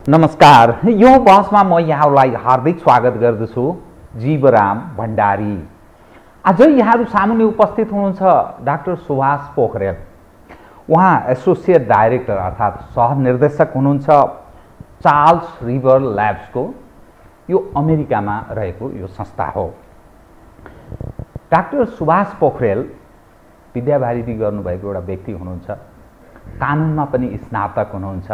नमस्कार। यो बहसमा म यहाँलाई हार्दिक स्वागत गर्दछु। जीवराम भण्डारी। आज यहाँहरु सामुन्ने उपस्थित हुनुहुन्छ डाक्टर सुभाष पोखरेल। उहाँ एसोसिएट डाइरेक्टर अर्थात् सहनिर्देशक हुनुहुन्छ चार्ल्स रिवर ल्याब्सको। यो अमेरिकामा रहेको यो संस्था हो। डाक्टर सुभाष पोखरेल विद्यावारिधि गर्नुभएको एउटा व्यक्ति हुनुहुन्छ। कानुनमा पनि स्नातक हुनुहुन्छ।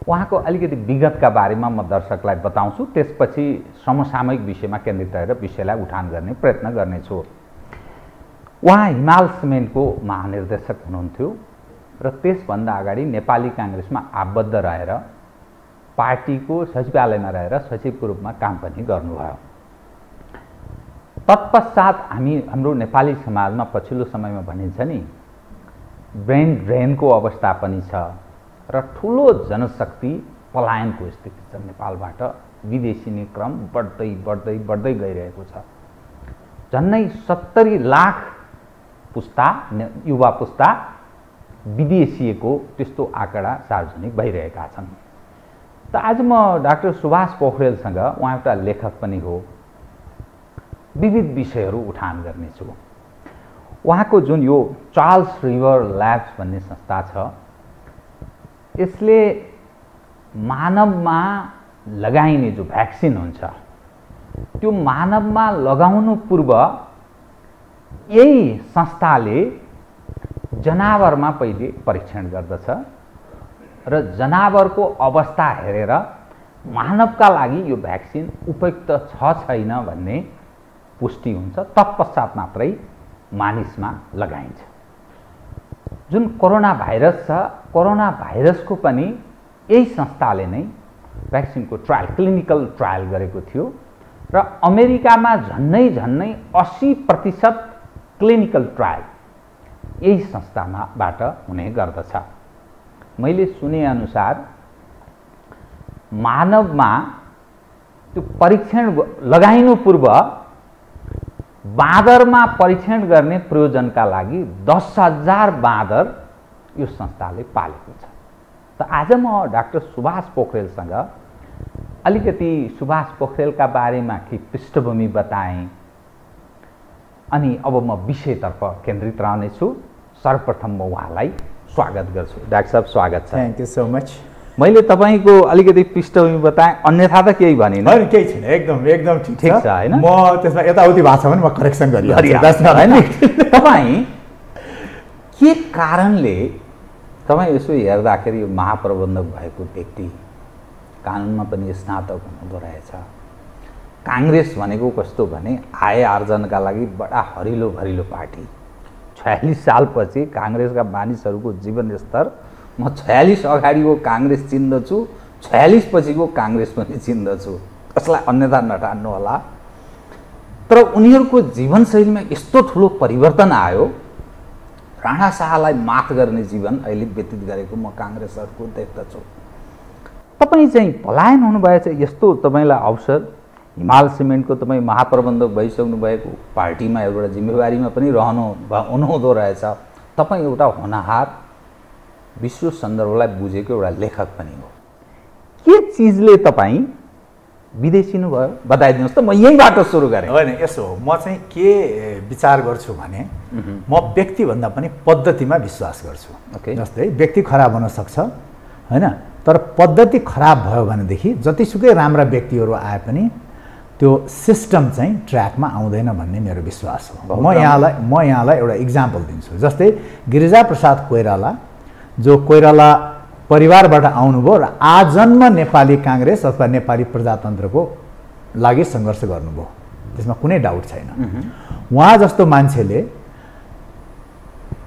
उहाँको अलिकति विगतका बारेमा म दर्शकलाई बताउँछु, त्यसपछि समसामयिक विषयमा केन्द्रित रहेर विषयलाई उठान गर्ने प्रयत्न गर्नेछु। उहाँ हिमाल सिमेन्टको महानिर्देशक हुनुहुन्थ्यो र त्यसभन्दा अगाडि नेपाली कांग्रेसमा आबद्ध रहेर पार्टीको सचिवालयमा रहेर सचिवको रूपमा काम पनि गर्नुभयो। तत्पश्चात हाम्रो नेपाली समाजमा पछिल्लो समयमा भनिन्छ नि ब्रेन ड्रेनको अवस्था पनि छ र ठूलो जनशक्ति पलायनको स्थिति छ। नेपालबाट विदेशी क्रम बढ्दै गइरहेको छ। झन्नै 70 लाख पुस्ता युवा पुस्ता विदेशीको त्यस्तो आँकडा सार्वजनिक भइरहेका छन्। त आज म डाक्टर सुभाष पोखरेलसँग, उहाँ एउटा लेखक पनि हो, विविध विषयहरू उठान गर्नेछु। उहाँको जुन यो चार्ल्स रिवर ल्याब्स भन्ने संस्था छ, यसले मानवमा लगाइने जो भ्याक्सिन हुन्छ त्यो मानवमा लगाउनु पूर्व यही संस्थाले जनावरमा पहिले परीक्षण गर्दछ र जनावरको अवस्था हेरेर मानवका लागि यो भ्याक्सिन उपयुक्त छ छैन भन्ने पुष्टि हुन्छ। तत्पश्चात मात्रै मानिसमा लगाइन्छ। जुन कोरोना भाइरस छ, कोरोना भाइरसको पनि यही संस्थाले नै भ्याक्सिनको ट्रायल, क्लिनिकल ट्रायल गरेको थियो र अमेरिकामा झन्नै 80% क्लिनिकल ट्रायल यही संस्थाबाट हुने गर्दछ। मैले सुने अनुसार मानवमा त्यो परीक्षण लगाइनु पूर्व बाँदरमा परीक्षण गर्ने प्रयोजनका लागि 10,000 बाँदर यो संस्थाले पालेको छ। त आज म डाक्टर सुभाष पोखरेलसँग अलिकति सुभाष पोखरेलका बारेमा के पृष्ठभूमि बताएँ अनि अब म विषयतर्फ केन्द्रित रहनेछु। सर्वप्रथम म उहाँलाई स्वागत गर्छु। डाक्टर साहब, स्वागत छ। Thank you so much. मैले तपाईको अलिकति पृष्ठभूमि बताएँ, अन्यथा त केही भनिन। हैन, केही छैन, एकदम ठिक छ हैन। म त्यसमा यताउति भएको छ भने म करेक्सन गरिहाल्छु हैन। तपाई के कारणले तपाई यसो हेर्दाखेरि यो महाप्रबन्धक भएको व्यक्ति, कानुनमा पनि स्नातक हुनुहुँदो रहेछ। कांग्रेस भनेको कस्तो भने आय आर्जनका लागि बडा हरिलो भरिलो पार्टी। 46 सालपछि कांग्रेसका मानिसहरूको जीवन स्तर म 46 अगाडिको कांग्रेस चिन्दछु, 46 पछिको कांग्रेस पनि चिन्दछु। कसलाई अन्यथा नठान्नु होला। तर उनीहरूको जीवनशैलीमा यस्तो ठुलो परिवर्तन आयो। राणा शाहलाई मात गर्ने जीवन अहिले व्यतीत गरेको म कांग्रेसहरुको देख्दछु। तपाई चाहिँ पलायन हुनुभएछ, यस्तो तपाईलाई अवसर, हिमाल सिमेन्टको तपाई महाप्रबन्धक भइसक्नु भएको, पार्टीमा एउटा जिम्मेवारीमा पनि हुनुहुँदो रहेछ। तपाई एउटा होनहार, विश्व सन्दर्भलाई बुझेको एउटा लेखक पनि हो। के चीजले तपाई विदेशिनु भयो बताइदिनुस् त। म यहीबाट सुरु गरेँ। हैन, यसो हो, म चाहिँ के विचार गर्छु भने म व्यक्ति भन्दा पनि पद्धतिमा विश्वास गर्छु। ओके। जस्तै व्यक्ति खराब हुन सक्छ हैन, तर पद्धति खराब भयो भनेदेखि जतिसुकै राम्रा व्यक्तिहरू आए पनि त्यो सिस्टम चाहिँ ट्र्याकमा आउँदैन भन्ने मेरो विश्वास हो। म यहाँलाई एउटा इक्जाम्पल दिन्छु। जस्तै गिरिजाप्रसाद कोइराला, जो कोइराला परिवारबाट आउनुभयो र आजन्म नेपाली कांग्रेस अथवा नेपाली प्रजातन्त्रको लागि सङ्घर्ष गर्नुभयो, त्यसमा कुनै डाउट छैन। उहाँ जस्तो मान्छेले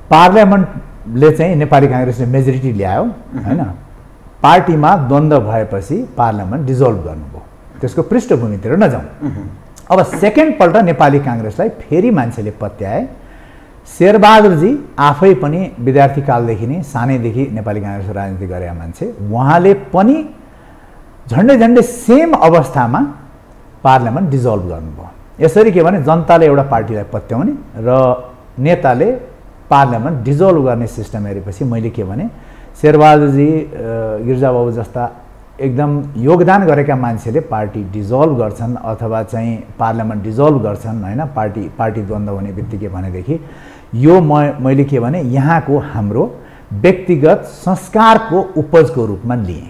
पार्लियामेन्टले चाहिँ नेपाली कांग्रेसले मेजोरिटी ल्यायो हैन, पार्टीमा द्वन्द्व भएपछि पार्लियामेन्ट डिजोल्भ गर्नुभयो। त्यसको पृष्ठभूमितिर नजाउँ। अब सेकेन्ड पल्ट नेपाली कांग्रेसलाई फेरि मान्छेले पत्याए। शेरबहादुरजी आफै पनि विद्यार्थी कालदेखि नै, सानैदेखि नेपाली कांग्रेसको राजनीति गरेका मान्छे, उहाँले पनि झन्डै सेम अवस्थामा पार्लियामेन्ट डिजोल्भ गर्नुभयो। यसरी के भने जनताले एउटा पार्टीलाई पत्याउने र नेताले पार्लियामेन्ट डिजोल्भ गर्ने सिस्टम हेरेपछि मैले के भने शेरबहादुरजी, गिरिजाबाबु जस्ता एकदम योगदान गरेका मान्छेले पार्टी डिजल्भ गर्छन् अथवा चाहिँ पार्लियामेन्ट डिजल्भ गर्छन् हैन, पार्टी द्वन्द्व हुने बित्तिकै भनेदेखि यो मैले के भने यहाँको हाम्रो व्यक्तिगत संस्कारको उपजको रूपमा लिएँ।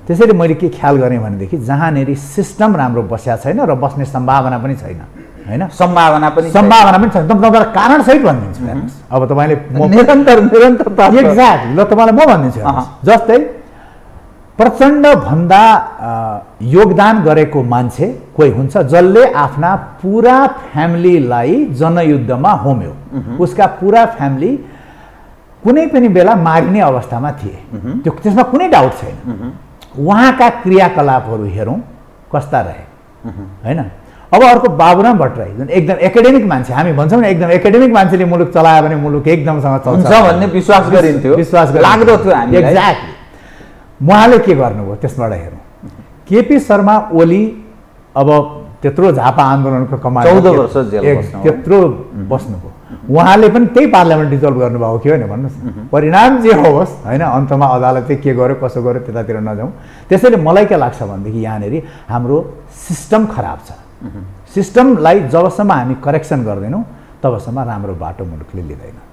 त्यसैले मैले के ख्याल गरेँ भनेदेखि जहाँनेरि सिस्टम राम्रो बस्या छैन र बस्ने सम्भावना पनि छैन हैन, सम्भावना पनि छैन, तपाईँलाई कारण सहित भनिदिन्छु हेर्नुहोस्। अब तपाईँले निरन्तरता एक्ज्याक्टली ल तपाईँलाई म भनिदिन्छु हेर्नुहोस्। जस्तै प्रचण्ड भन्दा योगदान गरेको मान्छे कोही हुन्छ जसले आफ्ना पुरा फ्यामिलीलाई जनयुद्धमा होम्यो, उसका पुरा फ्यामिली कुनै पनि बेला मारिने अवस्थामा थिए, त्यसमा कुनै डाउट छैन। उहाँका क्रियाकलापहरू हेरौँ कस्ता रहे हैन। अब अर्को बाबुराम भट्टराई जुन एकदम एकाडेमिक मान्छे, हामी भन्छौँ न एकदम एकाडेमिक मान्छेले मुलुक चलायो भने मुलुक एकदमसँग चल्छ भन्ने विश्वास गरिन्थ्यो, लाग्दो थियो हामीलाई। एक्ज्याक्टली उहाँले के गर्नुभयो त्यसबाट हेरौँ। केपी शर्मा ओली अब त्यत्रो झापा आन्दोलनको कमान्डर 14 वर्ष जेल बस्नु, त्यत्रो बस्नुभयो, उहाँले पनि त्यही पार्लियामेन्ट डिजल्भ गर्नुभयो कि होइन भन्नुहोस् न। परिणाम जे होस् होइन, अन्तमा अदालतले के गर्यो कसो गर्यो त्यतातिर नजाउँ। त्यसैले मलाई के लाग्छ भनेदेखि यहाँनिर हाम्रो सिस्टम खराब छ। सिस्टमलाई जबसम्म हामी करेक्सन गर्दैनौँ तबसम्म राम्रो बाटो मुलुकले लिँदैन।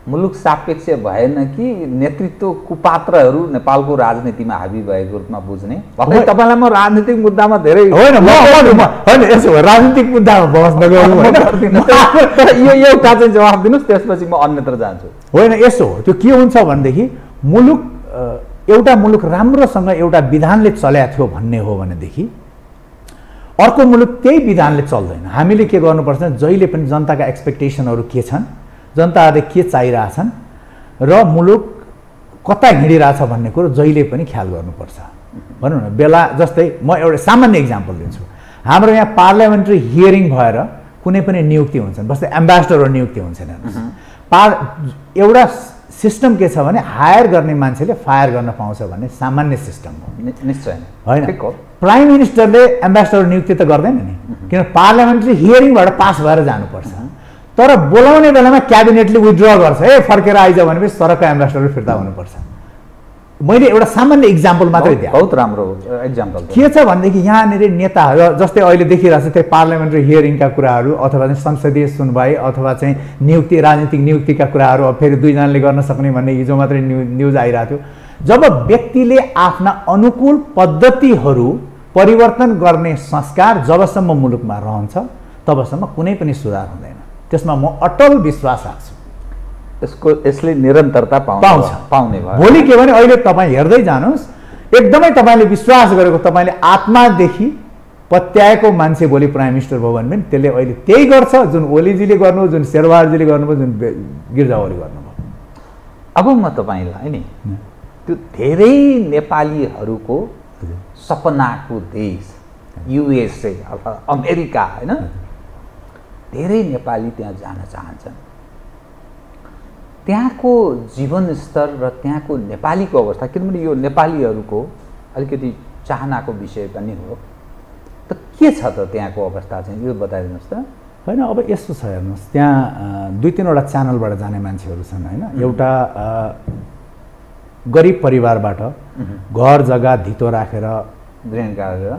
मुलुक सापेक्ष भएन कि नेतृत्व कुपात्रहरू नेपालको राजनीतिमा हाबी भएको रूपमा बुझ्ने? तपाईँलाई म राजनीतिक मुद्दामा धेरै होइन यसो राजनीतिक मुद्दामा बहस नगर्नु यो एउटा चाहिँ जवाफ दिनुहोस्, त्यसपछि म अन्यत्र जान्छु। होइन यसो हो, त्यो के हुन्छ भनेदेखि एउटा मुलुक राम्रोसँग एउटा विधानले चल्या थियो भन्ने हो भनेदेखि अर्को मुलुक त्यही विधानले चल्दैन। हामीले के गर्नुपर्छ, जहिले पनि जनताका एक्सपेक्टेसनहरू के छन्, जनताहरूले के चाहिरहेछन् र मुलुक कता हिँडिरहेछ भन्ने कुरो जहिले पनि ख्याल गर्नुपर्छ। भनौँ न बेला जस्तै म एउटा सामान्य इक्जाम्पल दिन्छु। हाम्रो यहाँ पार्लियामेन्ट्री हियरिङ भएर कुनै पनि नियुक्ति हुन्छन्, जस्तै एम्बेसडर नियुक्ति हुन्छन् हेर्नुहोस्। एउटा सिस्टम के छ भने हायर गर्ने मान्छेले फायर गर्न पाउँछ भन्ने सामान्य सिस्टम हो। निश्चय होइन, प्राइम मिनिस्टरले एम्बेसडर नियुक्ति त गर्दैन नि, किन पार्लियामेन्ट्री हियरिङबाट पास भएर जानुपर्छ। तर बोलाउने बेलामा क्याबिनेटले विथड्र गर्छ, फर्केर आइज भनेपछि सरका एम्बेसडर फिर्ता हुनुपर्छ। मैले एउटा सामान्य इक्जाम्पल मात्रै दिएँ, बहुत राम्रो इक्जाम्पल। के छ भनेदेखि यहाँनिर नेताहरू जस्तै अहिले देखिरहेको छ त्यही पार्लियामेन्ट्री हियरिङका कुराहरू अथवा चाहिँ संसदीय सुनवाई अथवा चाहिँ नियुक्ति राजनीतिक नियुक्तिका कुराहरू अब फेरि दुईजनाले गर्न सक्ने भन्ने हिजो मात्रै न्युज आइरहेको थियो। जब व्यक्तिले आफ्ना अनुकूल पद्धतिहरू परिवर्तन गर्ने संस्कार जबसम्म मुलुकमा रहन्छ तबसम्म कुनै पनि सुधार हुँदैन। त्यसमा म अटल विश्वास राख्छु। यसले निरन्तरता पाउने भयो। भोलि के भने अहिले तपाईँ हेर्दै जानुहोस्, एकदमै तपाईँले विश्वास गरेको तपाईँले आत्मादेखि पत्याएको मान्छे भोलि प्राइम मिनिस्टर भयो भने पनि त्यसले अहिले त्यही गर्छ जुन ओलीजीले गर्नुभयो, जुन शेरबहादुरजीले गर्नुभयो, जुन गिरजावली गर्नुभयो। अब म तपाईँलाई नि त्यो धेरै नेपालीहरूको सपनाको देश युएसए अथवा अमेरिका होइन, धेरै नेपाली त्यहाँ जान चाहन्छन्। त्यहाँको जीवनस्तर र त्यहाँको नेपालीको अवस्था, किनभने यो नेपालीहरूको अलिकति चाहनाको विषय पनि हो, त के छ त त्यहाँको अवस्था चाहिँ यो बताइदिनुहोस् त। होइन अब यस्तो छ हेर्नुहोस्, त्यहाँ दुई तिनवटा च्यानलबाट जाने मान्छेहरू छन् होइन। एउटा गरिब परिवारबाट घर जग्गा धितो राखेर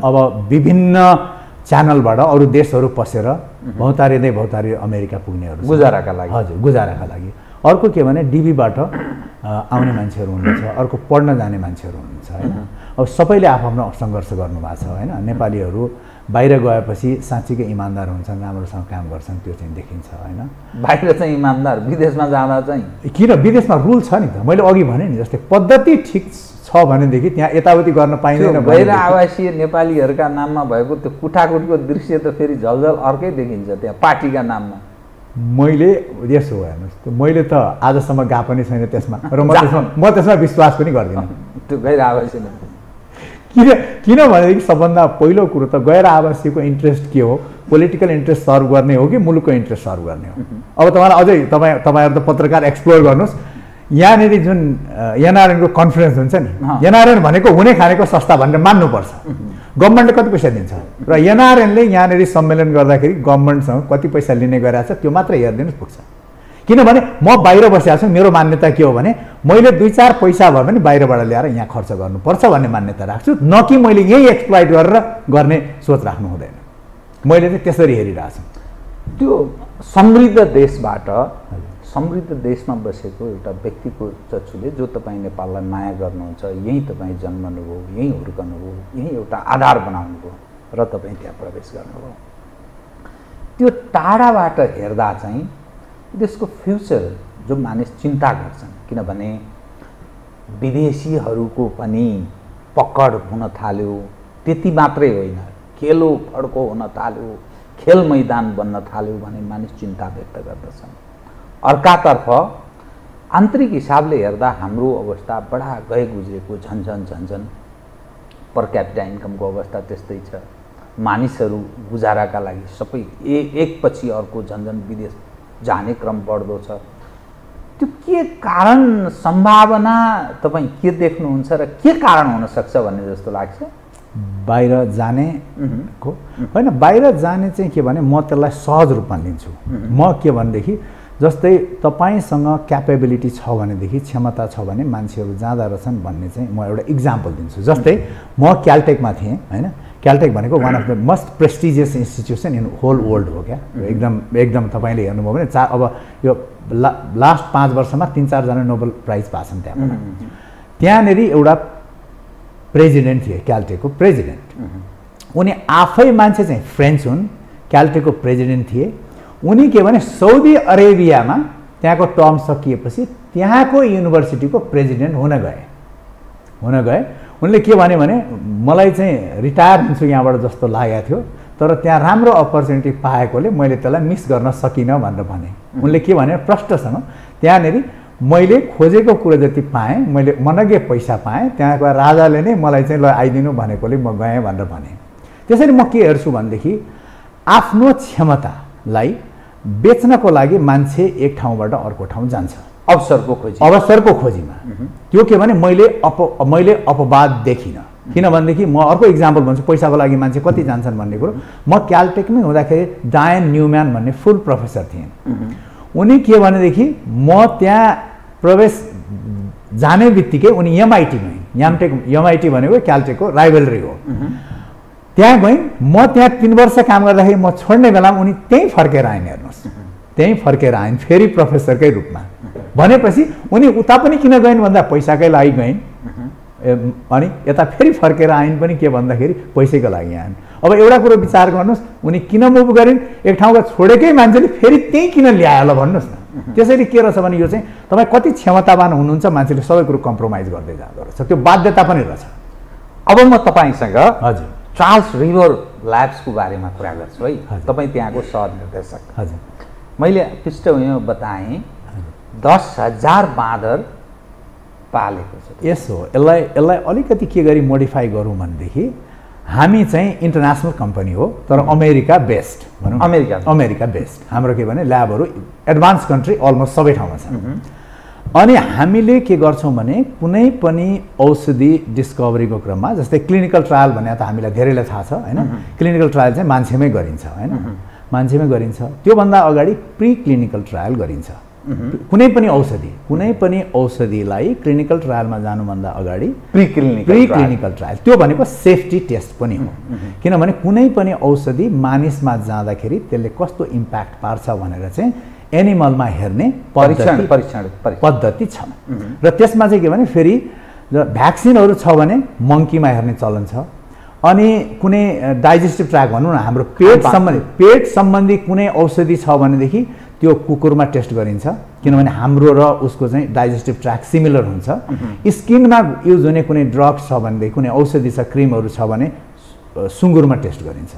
अब विभिन्न च्यानलबाट अरू देशहरू पसेर भौतारिँदै अमेरिका पुग्नेहरू गुजाराका लागि। हजुर, गुजाराका लागि। अर्को के भने डिबीबाट आउने मान्छेहरू हुनुहुन्छ, अर्को पढ्न जाने मान्छेहरू हुनुहुन्छ होइन। अब सबैले आफ्नो सङ्घर्ष गर्नुभएको छ होइन। नेपालीहरू बाहिर गएपछि साँच्चीकै इमान्दार हुन्छन्, राम्रोसँग काम गर्छन्, त्यो चाहिँ देखिन्छ होइन। बाहिर चाहिँ इमान्दार, विदेशमा जाँदा चाहिँ किन विदेशमा रुल छ नि त, मैले अघि भने नि जस्तै पद्धति ठिक छ भनेदेखि त्यहाँ यताउति गर्न पाइँदैन। गैर आवासीय नेपालीहरूका नाममा भएको त्यो कुठाकुटीको दृश्य त फेरि झलझल अर्कै देखिन्छ त्यहाँ पार्टीका नाममा। मैले यसो हो हेर्नुहोस्, मैले त आजसम्म गएको पनि छैन त्यसमा र म त्यसमा विश्वास पनि गर्दिनँ। त्यो गैर आवासीय किन भनेदेखि सबभन्दा पहिलो कुरो त गैर आवासीयको इन्ट्रेस्ट के हो, पोलिटिकल इन्ट्रेस्ट सर्भ गर्ने हो कि मुलुकको इन्ट्रेस्ट सर्भ गर्ने हो। अब तपाईँलाई अझै तपाईँहरू त पत्रकार एक्सप्लोर गर्नुहोस्, यहाँनिर जुन एनआरएनको कन्फरेन्स हुन्छ नि, एनआरएन भनेको हुने खानेको संस्था भनेर मान्नुपर्छ। गभर्मेन्टले कति पैसा दिन्छ र एनआरएनले यहाँनिर सम्मेलन गर्दाखेरि गभर्मेन्टसँग कति पैसा लिने गरिरहेको छ त्यो मात्र हेरिदिनुहोस् पुग्छ। किनभने म बाहिर बसिरहेको छु, मेरो मान्यता के हो भने मैले 2-4 पैसा भए पनि बाहिरबाट ल्याएर यहाँ खर्च गर्नुपर्छ भन्ने मान्यता राख्छु, न कि मैले यही एक्सप्लोइट गरेर गर्ने सोच राख्नु हुँदैन। मैले चाहिँ त्यसरी हेरिरहेको छु। त्यो समृद्ध देशबाट समृद्ध देशमा बसेको एउटा व्यक्तिको चक्षुले जो तपाईँ नेपाललाई माया गर्नुहुन्छ, यहीँ तपाईँ जन्मनुभयो, यहीँ हुर्कनुभयो, यहीँ एउटा आधार बनाउनुभयो र तपाईँ त्यहाँ प्रवेश गर्नुभयो, त्यो टाढाबाट हेर्दा चाहिँ देशको फ्युचर जो मानिस चिन्ता गर्छन्, किनभने विदेशीहरूको पनि पकड हुन थाल्यो, त्यति मात्रै होइन खेलो फड्को हुन थाल्यो, खेल मैदान बन्न थाल्यो भने मानिस चिन्ता व्यक्त गर्दछन्। अर्कातर्फ आन्तरिक हिसाबले हेर्दा हाम्रो अवस्था बडा गए गुज्रेको, झन्झन पर क्यापिटा इन्कमको अवस्था त्यस्तै छ। मानिसहरू गुजाराका लागि सबै एकपछि अर्को झन्झन विदेश जाने क्रम बढ्दो छ। त्यो के कारण, सम्भावना तपाईँ के देख्नुहुन्छ र के कारण हुन सक्छ भन्ने जस्तो लाग्छ? बाहिर जाने को होइन, बाहिर जाने चाहिँ के भने म त्यसलाई सहज रूपमा लिन्छु। म के भनेदेखि जस्तै तपाईँसँग क्यापेबिलिटी छ भनेदेखि, क्षमता छ भने मान्छेहरू जाँदा रहेछन् भन्ने चाहिँ म एउटा इक्जाम्पल दिन्छु। जस्तै म क्यालटेकमा थिएँ होइन, क्यालटेक भनेको one of the most prestigious institution in whole world हो क्या। एकदम तपाईँले हेर्नुभयो भने अब यो लास्ट 5 वर्षमा 3-4 जना नोबेल प्राइज पाछन् त्यहाँबाट। त्यहाँनेरि एउटा प्रेजिडेन्ट थिए, क्यालटेकको प्रेजिडेन्ट। उनी आफै मान्छे चाहिँ फ्रेन्च हुन्, क्यालटेकको प्रेजिडेन्ट थिए। उनी के भने साउदी अरेबियामा त्यहाँको टर्म सकिएपछि त्यहाँको युनिभर्सिटीको प्रेजिडेन्ट हुन गए। उनले के भने मलाई चाहिँ रिटायर हुन्छु यहाँबाट जस्तो लागेको थियो, तर त्यहाँ राम्रो अपर्च्युनिटी पाएकोले मैले त्यसलाई मिस गर्न सकिनँ भनेर भने। उनले के भने प्रष्टसँग त्यहाँनेरि मैले खोजेको कुरा जति पाएँ, मैले मनग्गे पैसा पाएँ, त्यहाँको राजाले नै मलाई चाहिँ ल आइदिनु भनेकोले म गएँ भनेर भने। त्यसरी म के हेर्छु भनेदेखि आफ्नो क्षमतालाई बेच्नको लागि मान्छे एक ठाउँबाट अर्को ठाउँ जान्छ अवसरको खोजीमा। त्यो के भने मैले अपवाद देखिनँ। किनभनेदेखि म अर्को इक्जाम्पल भन्छु, पैसाको लागि मान्छे कति जान्छन् भन्ने कुरो। म क्यालटेकमै हुँदाखेरि डायन न्युम्यान भन्ने फुल प्रोफेसर थिएँ। उनी के भनेदेखि म त्यहाँ प्रवेश जाने बित्तिकै उनी एमआइटीमै, एमआइटी भनेको क्यालटेकको राइभलरी हो, त्यहाँ गएँ। म त्यहाँ 3 वर्ष काम गर्दाखेरि म छोड्ने बेलामा उनी त्यहीँ फर्केर आइन्। हेर्नुहोस्, त्यहीँ फर्केर आइन् फेरि प्रोफेसरकै रूपमा। भनेपछि उनी उता पनि किन गइन् भन्दा पैसाकै लागि गइन्, अनि यता फेरि फर्केर आइन् पनि के भन्दाखेरि पैसैको लागि आइन्। अब एउटा कुरो विचार गर्नुहोस्, उनी किन मुभ गरिन्, एक ठाउँका छोडेकै मान्छेले फेरि त्यहीँ किन ल्यायो होला भन्नुहोस् न। त्यसरी के रहेछ भने यो चाहिँ तपाईँ कति क्षमतावान हुनुहुन्छ, मान्छेले सबै कुरो कम्प्रोमाइज गर्दै जाँदो रहेछ, त्यो बाध्यता पनि रहेछ। अब म तपाईँसँग हजुर चार्ल्स रिभर ल्याब्सको बारेमा कुरा गर्छु है। तपाईँ त्यहाँको सहनिर्देशक। हजुर, मैले पृष्ठभूमिमा बताएँ 10,000 बाँदर पालेको छ। यसो यसलाई अलिकति के गरी मोडिफाई गरौँ भनेदेखि हामी चाहिँ इन्टरनेसनल कम्पनी हो, तर अमेरिका बेस्ड भनौँ, अमेरिका बेस्ड। हाम्रो के भने ल्याबहरू एडभान्स कन्ट्री अलमोस्ट सबै ठाउँमा छन्। अनि हामीले के गर्छौँ भने कुनै पनि औषधि डिस्कभरीको क्रममा, जस्तै क्लिनिकल ट्रायल भने त हामीलाई धेरैलाई थाहा छ होइन, क्लिनिकल ट्रायल चाहिँ मान्छेमै गरिन्छ होइन, मान्छेमै गरिन्छ। त्योभन्दा अगाडि प्री क्लिनिकल ट्रायल गरिन्छ। कुनै पनि औषधिलाई क्लिनिकल ट्रायलमा जानुभन्दा अगाडि प्री क्लिनिकल ट्रायल, त्यो भनेको सेफ्टी टेस्ट पनि हो। किनभने कुनै पनि औषधि मानिसमा जाँदाखेरि त्यसले कस्तो इम्प्याक्ट पार्छ भनेर चाहिँ एनिमलमा हेर्ने पद्धति छ। र त्यसमा चाहिँ के भने फेरि भ्याक्सिनहरू छ भने मङ्कीमा हेर्ने चलन छ। अनि कुनै डाइजेस्टिभ ट्र्याक भनौँ न, हाम्रो पेट सम्बन्धी कुनै औषधि छ भनेदेखि त्यो कुकुरमा टेस्ट गरिन्छ, किनभने हाम्रो र उसको चाहिँ डाइजेस्टिभ ट्र्याक सिमिलर हुन्छ। स्किनमा युज हुने कुनै ड्रग्स छ भनेदेखि, कुनै औषधि छ, क्रिमहरू छ भने सुँगुरमा टेस्ट गरिन्छ।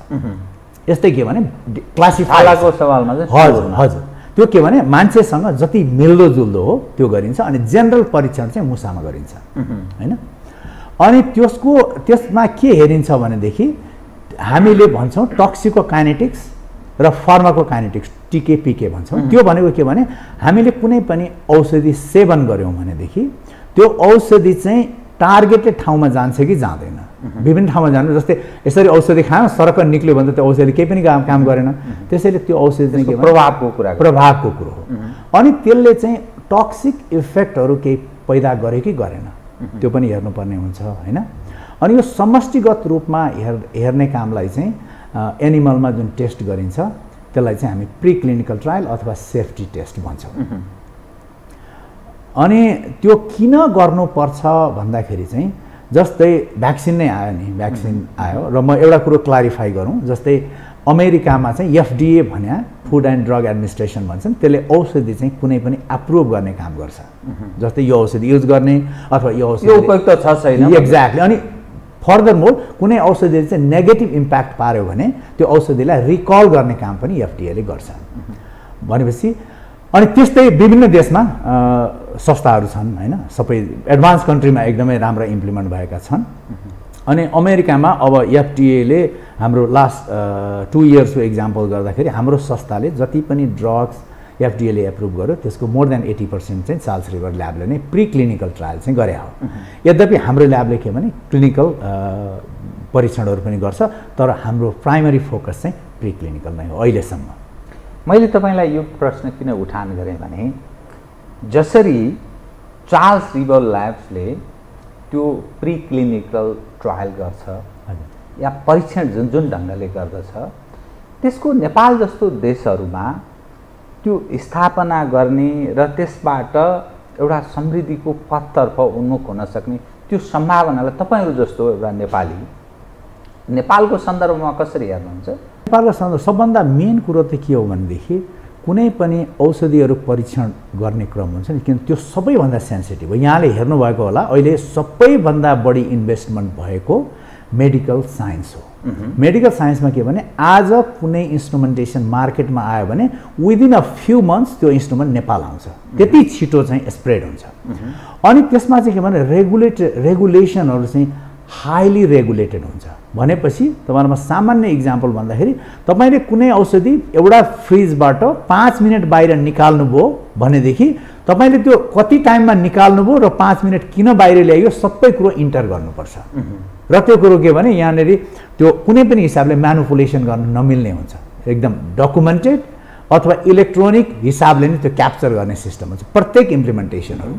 यस्तै के भने क्लासिफाइको सवालमा चाहिँ हजुर त्यो के भने मान्छेसँग जति मिल्दोजुल्दो हो त्यो गरिन्छ। अनि जेनरल परीक्षण चाहिँ मुसामा गरिन्छ होइन। अनि त्यसमा के हेरिन्छ भनेदेखि हामीले भन्छौँ टक्सिकोकाइनेटिक्स र फार्माकोकाइनेटिक्स, टिकेपिके भन्छौँ। त्यो भनेको के भने हामीले कुनै पनि औषधि सेवन गऱ्यौँ भनेदेखि त्यो औषधि चाहिँ टार्गेटेड ठाउँमा जान्छ कि जाँदैन, विभिन्न ठाउँमा जानु। जस्तै यसरी औषधि खायो सरक्क निक्ल्यो भने त त्यो औषधि केही पनि काम गरेन, त्यसैले त्यो औषधि चाहिँ के प्रभावको कुरो हो। अनि त्यसले चाहिँ टक्सिक इफेक्टहरू केही पैदा गर्यो कि गरेन त्यो पनि हेर्नुपर्ने हुन्छ होइन। अनि यो समष्टिगत रूपमा हेर्ने कामलाई चाहिँ एनिमलमा जुन टेस्ट गरिन्छ त्यसलाई चाहिँ हामी प्री क्लिनिकल ट्रायल अथवा सेफ्टी टेस्ट भन्छौँ। अनि त्यो किन गर्नुपर्छ भन्दाखेरि चाहिँ जस्तै भ्याक्सिन नै आयो नि, भ्याक्सिन आयो र म एउटा कुरो क्लारिफाई गरौँ। जस्तै अमेरिकामा चाहिँ एफडीए भन्या फुड एन्ड ड्रग एडमिनिस्ट्रेसन भन्छन्, त्यसले औषधि चाहिँ कुनै पनि एप्रुभ गर्ने काम गर्छ। जस्तै यो औषधि युज गर्ने अथवा यो औषधि उपयुक्त छ छैन, एक्ज्याक्टली। अनि फर्दर मोर कुनै औषधिले चाहिँ नेगेटिभ इम्प्याक्ट पार्यो भने त्यो औषधिलाई रिकल गर्ने काम पनि एफडीएले गर्छ भनेपछि। अनि त्यस्तै विभिन्न देशमा संस्थाहरू छन् होइन, सबै एडभान्स कन्ट्रीमा एकदमै राम्रा इम्प्लिमेन्ट भएका छन्। अनि अमेरिकामा अब एफडीएले हाम्रो लास्ट 2 इयर्सको इक्जाम्पल गर्दाखेरि हाम्रो संस्थाले जति पनि ड्रग्स एफडीएले एप्रुभ गर्यो त्यसको मोर देन 80% चाहिँ चार्ल्स रिभर ल्याबले नै प्री क्लिनिकल ट्रायल चाहिँ गरे हो। यद्यपि हाम्रो ल्याबले के भने क्लिनिकल परीक्षणहरू पनि गर्छ, तर हाम्रो प्राइमरी फोकस चाहिँ प्री क्लिनिकल नै हो अहिलेसम्म। मैले तपाईँलाई यो प्रश्न किन उठान गरेँ भने जसरी चार्ल्स रिभर ल्याब्सले त्यो प्री क्लिनिकल ट्रायल गर्छ या परीक्षण जुन जुन ढङ्गले गर्दछ त्यसको नेपाल जस्तो देशहरूमा त्यो स्थापना गर्ने र त्यसबाट एउटा समृद्धिको पथतर्फ उन्मुख हुन सक्ने त्यो सम्भावनालाई तपाईँहरू जस्तो एउटा नेपालको सन्दर्भमा कसरी हेर्नुहुन्छ? नेपालको सन्दर्भ सबभन्दा मेन कुरो त के हो भनेदेखि कुनै पनि औषधिहरू परीक्षण गर्ने क्रम हुन्छ नि, किन त्यो सबैभन्दा सेन्सिटिभ हो। यहाँले हेर्नुभएको होला अहिले सबैभन्दा बढी इन्भेस्टमेन्ट भएको मेडिकल साइन्स हो। मेडिकल साइन्समा के भने आज कुनै इन्स्ट्रुमेन्टेसन मार्केटमा आयो भने विदिन अ फ्यु मन्थ्स त्यो इन्स्ट्रुमेन्ट नेपाल आउँछ, त्यति छिटो चाहिँ स्प्रेड हुन्छ। अनि त्यसमा चाहिँ के भने रेगुलेसनहरू चाहिँ हाइली रेगुलेटेड हुन्छ भनेपछि तपाईँहरूमा सामान्य इक्जाम्पल भन्दाखेरि तपाईँले कुनै औषधि एउटा फ्रिजबाट 5 मिनट बाहिर निकाल्नुभयो भनेदेखि तपाईँले त्यो कति टाइममा निकाल्नुभयो र 5 मिनट किन बाहिर ल्याइयो सबै कुरो इन्टर गर्नुपर्छ। र त्यो कुरो के भने यहाँनिर त्यो कुनै पनि हिसाबले म्यानुपुलेसन गर्न नमिल्ने हुन्छ, एकदम डकुमेन्टेड अथवा इलेक्ट्रोनिक हिसाबले नै त्यो क्याप्चर गर्ने सिस्टम हुन्छ प्रत्येक इम्प्लिमेन्टेसनहरू।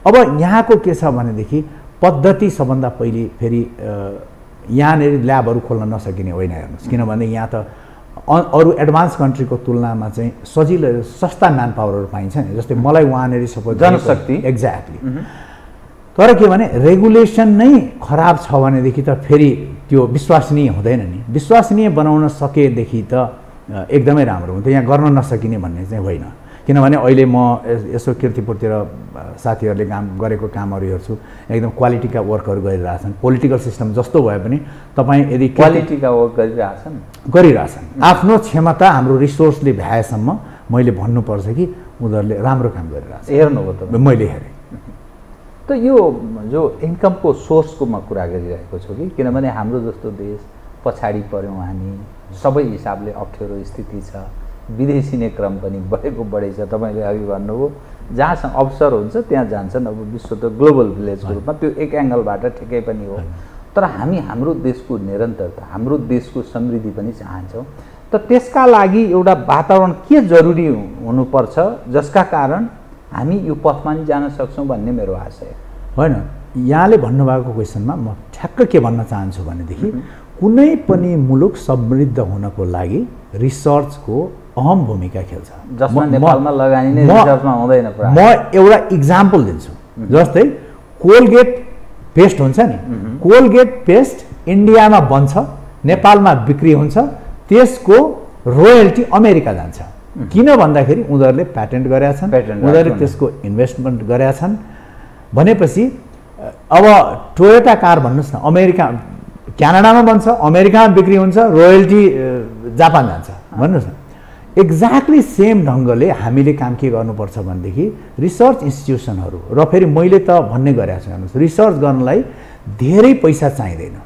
अब यहाँको के छ भनेदेखि पद्धति सबभन्दा पहिले फेरि यहाँनिर ल्याबहरू खोल्न नसकिने होइन हेर्नुहोस्, किनभने यहाँ त अरू एडभान्स कन्ट्रीको तुलनामा चाहिँ सजिलो सस्ता म्यान पावरहरू पाइन्छ नि। जस्तै मलाई वहाँनिर सपोज जनशक्ति एक्ज्याक्टली, तर के भने रेगुलेसन नै खराब छ भनेदेखि त फेरि त्यो विश्वसनीय हुँदैन नि। विश्वसनीय बनाउन सकेदेखि त एकदमै राम्रो हुन्छ, यहाँ गर्न नसकिने भन्ने चाहिँ होइन। किनभने अहिले म यसो कीर्तिपुरतिर साथीहरूले काम गरेको कामहरू हेर्छु, एकदम क्वालिटीका वर्कहरू गरिरहेछन्। पोलिटिकल सिस्टम जस्तो भए पनि तपाईँ यदि क्वालिटीका वर्क गरिरहेछन् आफ्नो क्षमता हाम्रो रिसोर्सले भ्याएसम्म मैले भन्नुपर्छ कि उनीहरूले राम्रो काम गरिरहेछ। हेर्नुभयो त मैले हेरेँ। त यो जो इन्कमको सोर्सको म कुरा गरिरहेको छु कि किनभने हाम्रो जस्तो देश पछाडि पऱ्यौँ हामी, सबै हिसाबले अप्ठ्यारो स्थिति छ, विदेशी नै क्रम पनि बढेको बढै छ। तपाईँले अघि भन्नुभयो जहाँसँग अवसर हुन्छ त्यहाँ जान्छन्। अब विश्व त ग्लोबल भिलेजको रूपमा त्यो एक एङ्गलबाट ठिकै पनि हो, तर हामी हाम्रो देशको निरन्तरता हाम्रो देशको समृद्धि पनि चाहन्छौँ। त त्यसका लागि एउटा वातावरण के जरुरी हुनुपर्छ जसका कारण हामी यो पथमा नि जान सक्छौँ भन्ने मेरो आशय होइन। यहाँले भन्नुभएको क्वेसनमा म ठ्याक्क के भन्न चाहन्छु भनेदेखि कुनै पनि मुलुक समृद्ध हुनको लागि रिसर्चको अहम भूमिका खेल्छ, जसमा नेपालमा लगानी नै रिसर्चमा हुँदैन। म एउटा इक्जाम्पल दिन्छु। जस्तै कोलगेट पेस्ट हुन्छ नि, कोलगेट पेस्ट इन्डियामा बन्छ, नेपालमा बिक्री हुन्छ, त्यसको रोयल्टी अमेरिका जान्छ। किन भन्दाखेरि उनीहरूले प्याटेन्ट गरेका छन्, उनीहरूले त्यसको इन्भेस्टमेन्ट गरेका छन् भनेपछि। अब टोयोटा कार भन्नुहोस् न, अमेरिका क्यानाडामा बन्छ, अमेरिकामा बिक्री हुन्छ, रोयल्टी जापान जान्छ भन्नुहोस् न। एक्ज्याक्टली सेम ढङ्गले हामीले काम के गर्नुपर्छ भनेदेखि रिसर्च इन्स्टिट्युसनहरू र फेरि मैले त भन्ने गरेको छु हेर्नुहोस्, रिसर्च गर्नलाई धेरै पैसा चाहिँदैन।